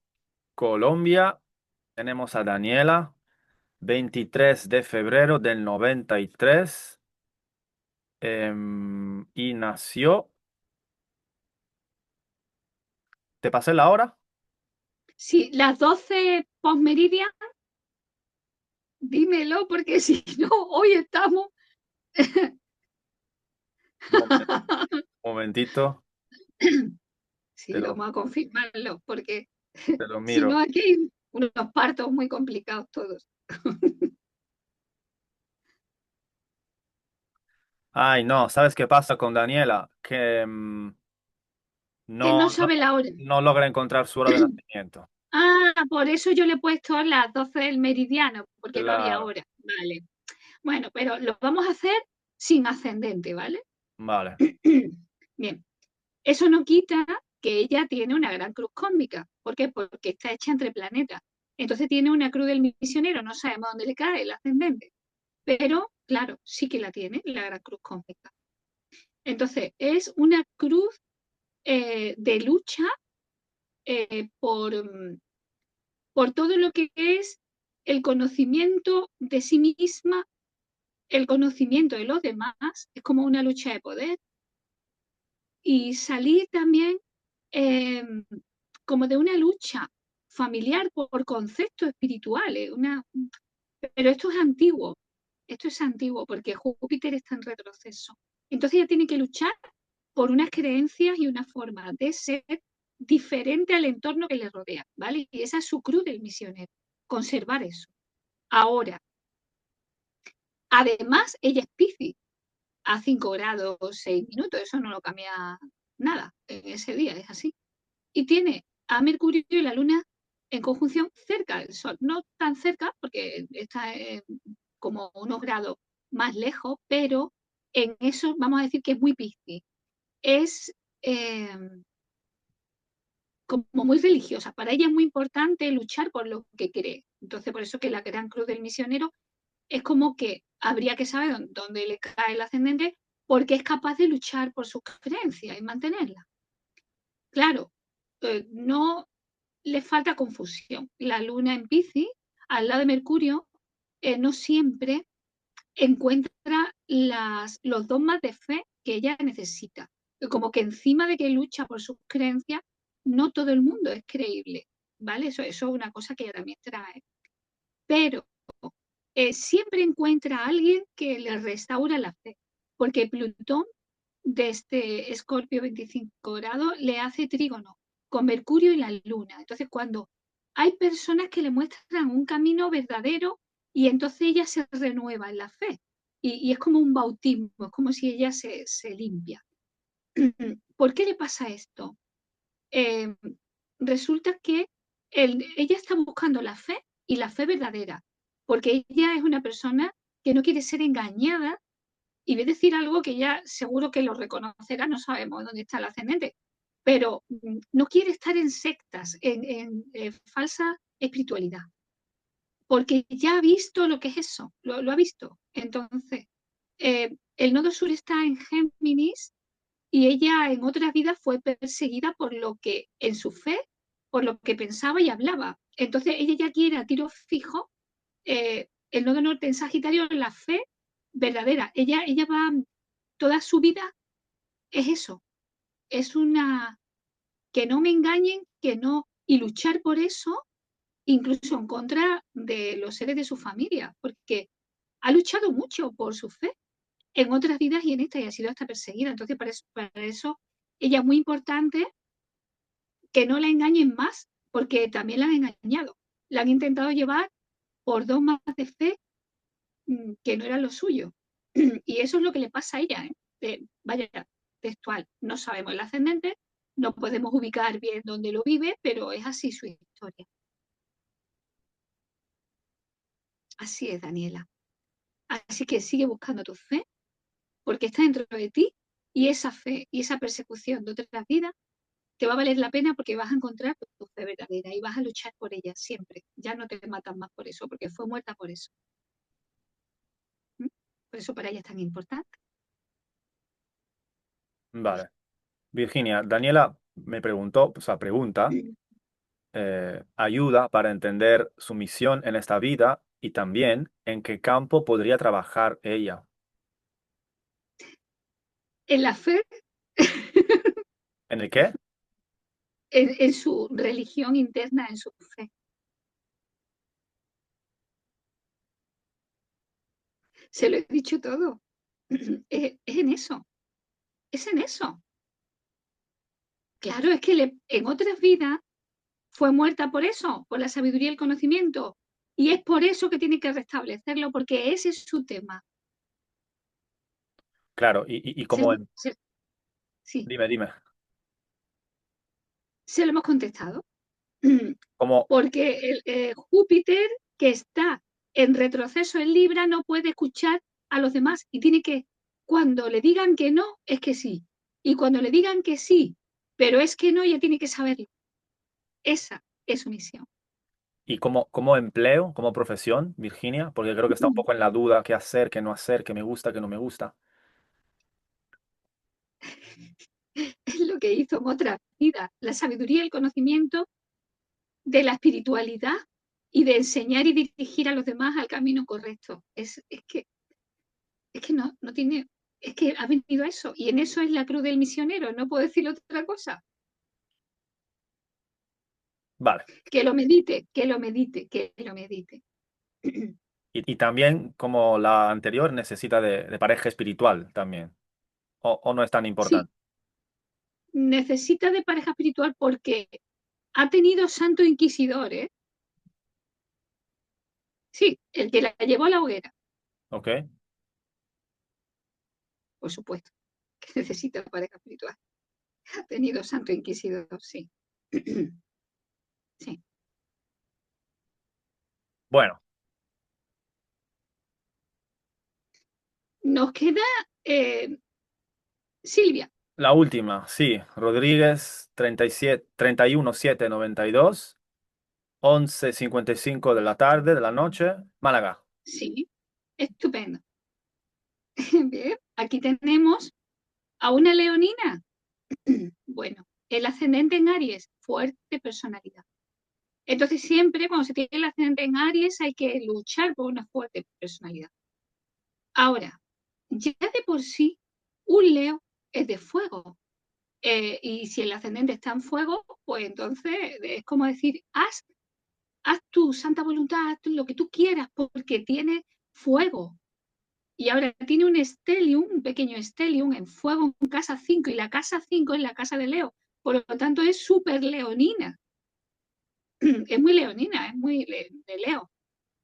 Colombia. Tenemos a Daniela, 23 de febrero del 93, y nació. ¿Te pasé la hora? Si las 12 postmeridian, dímelo, porque si no, hoy estamos. Momen- Momentito, te Sí, lo, vamos a confirmarlo, porque te lo si no, miro. aquí hay unos partos muy complicados todos. Ay, no, ¿sabes qué pasa con Daniela? Que Que no no, no, sabe la hora. no logra encontrar su hora de nacimiento. Ah, por eso yo le he puesto las 12 del meridiano, porque no había Claro, hora. Vale. Bueno, pero lo vamos a hacer sin ascendente, ¿vale? vale. Bien. Eso no quita que ella tiene una gran cruz cósmica. ¿Por qué? Porque está hecha entre planetas. Entonces tiene una cruz del misionero, no sabemos dónde le cae el ascendente. Pero, claro, sí que la tiene, la gran cruz cósmica. Entonces, es una cruz de lucha eh, por, por todo lo que es el conocimiento de sí misma, el conocimiento de los demás, es como una lucha de poder, y salir también eh, como de una lucha familiar por conceptos espirituales. Pero esto es antiguo porque Júpiter está en retroceso. Entonces ella tiene que luchar por unas creencias y una forma de ser diferente al entorno que le rodea, ¿vale? Y esa es su cruz del misionero, conservar eso. Ahora, además, ella es Piscis, a 5 grados 6 minutos, eso no lo cambia nada en ese día, es así. Y tiene a Mercurio y la Luna en conjunción cerca del Sol, no tan cerca porque está como unos grados más lejos, pero en eso vamos a decir que es muy Piscis. Es eh, como muy religiosa. Para ella es muy importante luchar por lo que cree. Entonces, por eso que la gran cruz del misionero es como que habría que saber dónde le cae el ascendente porque es capaz de luchar por sus creencias y mantenerlas. Claro, no le falta confusión. La luna en Piscis, al lado de Mercurio, no siempre encuentra los dogmas de fe que ella necesita. Como que encima de que lucha por sus creencias, no todo el mundo es creíble, ¿vale? Eso es una cosa que ella también trae. Pero siempre encuentra a alguien que le restaura la fe, porque Plutón desde Escorpio 25 grados le hace trígono con Mercurio y la Luna. Entonces, cuando hay personas que le muestran un camino verdadero y entonces ella se renueva en la fe. Y es como un bautismo, es como si ella se limpia. ¿Por qué le pasa esto? Eh, Resulta que ella está buscando la fe y la fe verdadera, porque ella es una persona que no quiere ser engañada y voy a decir algo que ya seguro que lo reconocerá, no sabemos dónde está el ascendente, pero no quiere estar en sectas, en falsa espiritualidad, porque ya ha visto lo que es eso, lo ha visto. Entonces, el nodo sur está en Géminis y ella en otras vidas fue perseguida por lo que en su fe, por lo que pensaba y hablaba. Entonces ella ya quiere a tiro fijo el nodo norte en Sagitario, la fe verdadera. Ella va, toda su vida es eso, es una, que no me engañen, que no, y luchar por eso, incluso en contra de los seres de su familia, porque ha luchado mucho por su fe en otras vidas y en esta, y ha sido hasta perseguida. Entonces, para eso ella es muy importante que no la engañen más, porque también la han engañado. La han intentado llevar por dogmas de fe que no era lo suyo. Y eso es lo que le pasa a ella, vaya, textual. No sabemos el ascendente, no podemos ubicar bien dónde lo vive, pero es así su historia. Así es, Daniela. Así que sigue buscando tu fe, porque está dentro de ti, y esa fe y esa persecución de otras vidas te va a valer la pena porque vas a encontrar tu fe verdadera y vas a luchar por ella siempre. Ya no te matan más por eso, porque fue muerta por eso. ¿Mm? Por eso para ella es tan importante. Vale. Virginia, Daniela me preguntó, o sea, pregunta, ayuda para entender su misión en esta vida y también en qué campo podría trabajar ella. En la fe, ¿En el qué? en su religión interna, en su fe. Se lo he dicho todo. Es en eso, es en eso. Claro, es que en otras vidas fue muerta por eso, por la sabiduría y el conocimiento. Y es por eso que tiene que restablecerlo, porque ese es su tema. Claro, y Se, como, se- sí, dime, dime, se lo hemos contestado. como, Porque Júpiter, que está en retroceso en Libra, no puede escuchar a los demás y tiene que, cuando le digan que no, es que sí. Y cuando le digan que sí, pero es que no, ella tiene que saberlo. Esa es su misión. y como empleo, como profesión, Virginia, porque creo que está un poco en la duda qué hacer, qué no hacer, qué me gusta, qué no me gusta. Es lo que hizo en otra vida. La sabiduría y el conocimiento de la espiritualidad y de enseñar y dirigir a los demás al camino correcto. Es que no tiene, es que ha venido a eso. Y en eso es la cruz del misionero. No puedo decir otra cosa. Vale. Que lo medite, que lo medite, que lo medite. Y también, como la anterior, necesita de pareja espiritual también, o no es tan Sí, importante. necesita de pareja espiritual porque ha tenido santo inquisidor, ¿eh? Sí, el que la llevó a la hoguera, ¿Ok? por supuesto, que necesita pareja espiritual. Ha tenido santo inquisidor, sí. Sí. Bueno, Nos queda Silvia, la última, sí, Rodríguez 37, 31792, 11:55 de la tarde, de la noche, Málaga. sí, estupendo. Bien, aquí tenemos a una leonina. Bueno, el ascendente en Aries, fuerte personalidad. Entonces siempre cuando se tiene el ascendente en Aries hay que luchar por una fuerte personalidad. Ahora, ya de por sí, un Leo es de fuego. Y si el ascendente está en fuego, pues entonces es como decir, haz tu santa voluntad, haz lo que tú quieras, porque tiene fuego. Y ahora tiene un estelium, un pequeño estelium en fuego en casa 5 y la casa 5 es la casa de Leo. Por lo tanto, es súper leonina. Es muy leonina, es muy de Leo.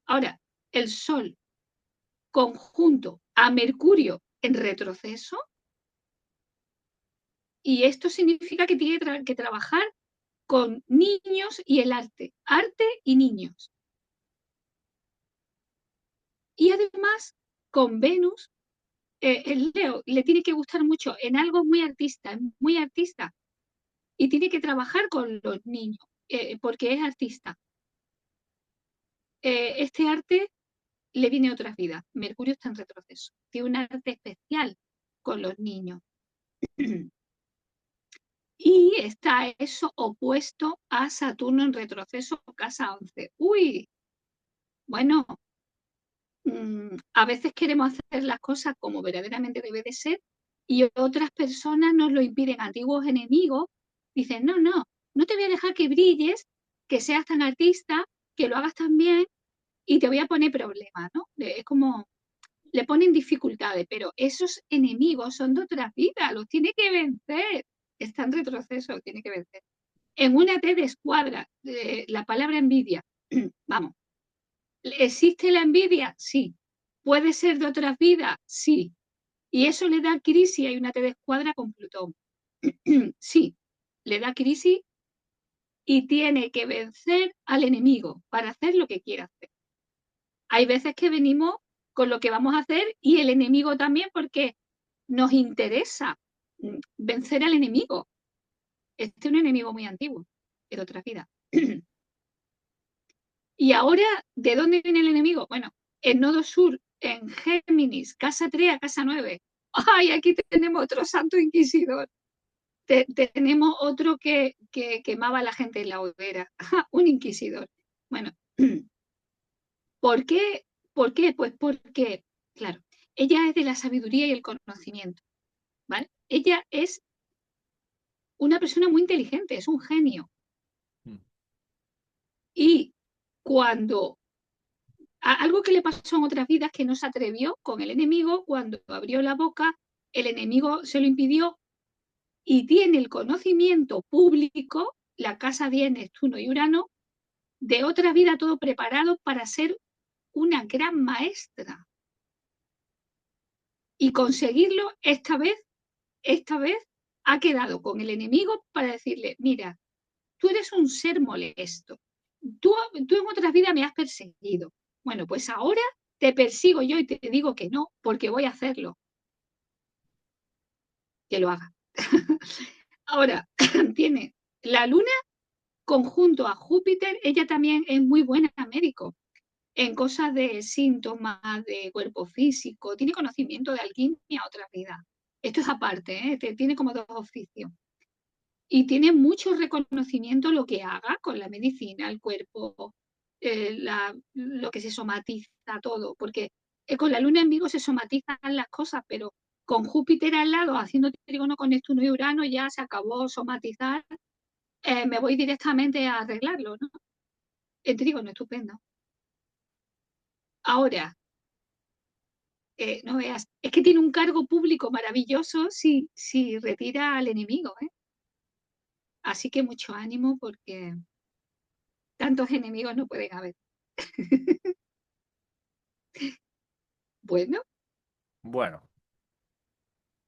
Ahora, el Sol conjunto a Mercurio en retroceso, y esto significa que tiene que trabajar con niños y el arte y niños. Y además, con Venus, el Leo le tiene que gustar mucho en algo muy artista, y tiene que trabajar con los niños, porque es artista. Este arte le viene a otras vidas. Mercurio está en retroceso. Tiene un arte especial con los niños. Y está eso opuesto a Saturno en retroceso, casa 11. Uy, bueno, a veces queremos hacer las cosas como verdaderamente debe de ser y otras personas nos lo impiden. Antiguos enemigos dicen, no, no, no te voy a dejar que brilles, que seas tan artista, que lo hagas tan bien y te voy a poner problemas, ¿no? Es como, le ponen dificultades, pero esos enemigos son de otras vidas, los tiene que vencer. Está en retroceso, los tiene que vencer. En una T de escuadra, la palabra envidia, vamos, ¿existe la envidia? Sí. ¿Puede ser de otras vidas? Sí. Y eso le da crisis, hay una T de escuadra con Plutón. Sí, le da crisis y tiene que vencer al enemigo para hacer lo que quiera hacer. Hay veces que venimos con lo que vamos a hacer y el enemigo también porque nos interesa vencer al enemigo. Este es un enemigo muy antiguo, de otras vidas. Y ahora, ¿de dónde viene el enemigo? Bueno, en Nodo Sur, en Géminis, casa 3 a casa 9. ¡Ay! Aquí tenemos otro santo inquisidor. Tenemos otro que quemaba a la gente en la hoguera. Un inquisidor. Bueno, ¿por qué? ¿Por qué? Pues porque, claro, ella es de la sabiduría y el conocimiento, ¿vale? Ella es una persona muy inteligente, es un genio. Mm. Y cuando algo que le pasó en otras vidas que no se atrevió con el enemigo, cuando abrió la boca, el enemigo se lo impidió y tiene el conocimiento público, la casa 10, Neptuno y Urano, de otra vida todo preparado para ser una gran maestra. Y conseguirlo esta vez ha quedado con el enemigo para decirle, mira, tú eres un ser molesto, tú en otras vidas me has perseguido. Bueno, pues ahora te persigo yo y te digo que no, porque voy a hacerlo, que lo haga. Ahora, tiene la luna conjunto a Júpiter, ella también es muy buena médico en cosas de síntomas, de cuerpo físico, tiene conocimiento de alquimia, otras vidas. Esto es aparte, tiene como dos oficios. Y tiene mucho reconocimiento lo que haga con la medicina, el cuerpo, lo que se somatiza, todo, porque con la luna en Vigo se somatizan las cosas, pero con Júpiter al lado, haciendo trígono con Neptuno y Urano, ya se acabó somatizar, me voy directamente a arreglarlo, ¿no? El trígono, estupendo. Ahora, no veas, es que tiene un cargo público maravilloso si retira al enemigo, ¿eh? Así que mucho ánimo porque tantos enemigos no pueden haber. Bueno, Bueno,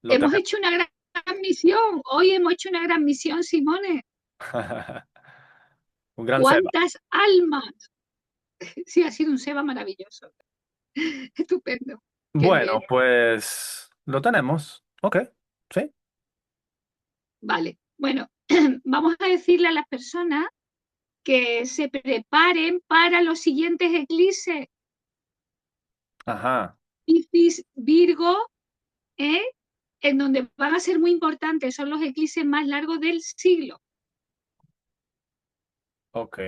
lo hemos tenemos. hecho una gran misión. Hoy hemos hecho una gran misión, Simone. Un gran Seba. ¿Cuántas almas? Sí, ha sido un Seba maravilloso. Estupendo. Qué Bueno, bien. pues lo tenemos. Ok, sí. Vale. Bueno, vamos a decirle a las personas que se preparen para los siguientes eclipses. Ajá, Piscis, Virgo, ¿eh? En donde van a ser muy importantes. Son los eclipses más largos del siglo. ok.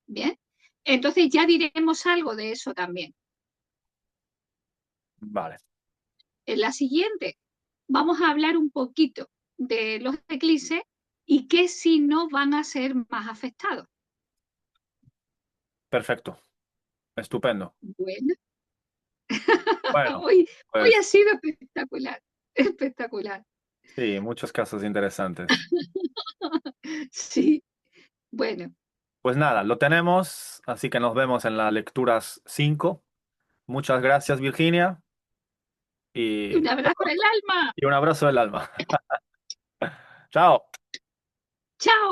Bien. Entonces ya diremos algo de eso también. Vale, En la siguiente vamos a hablar un poquito de los eclipses y qué signos van a ser más afectados. perfecto. Estupendo. Bueno, Bueno, hoy ha pues sido espectacular, espectacular. sí, muchos casos interesantes. Sí, bueno, Pues nada, lo tenemos, así que nos vemos en las lecturas 5. Muchas gracias, Virginia, y, un abrazo del alma. y un abrazo del alma. Chao. Chao.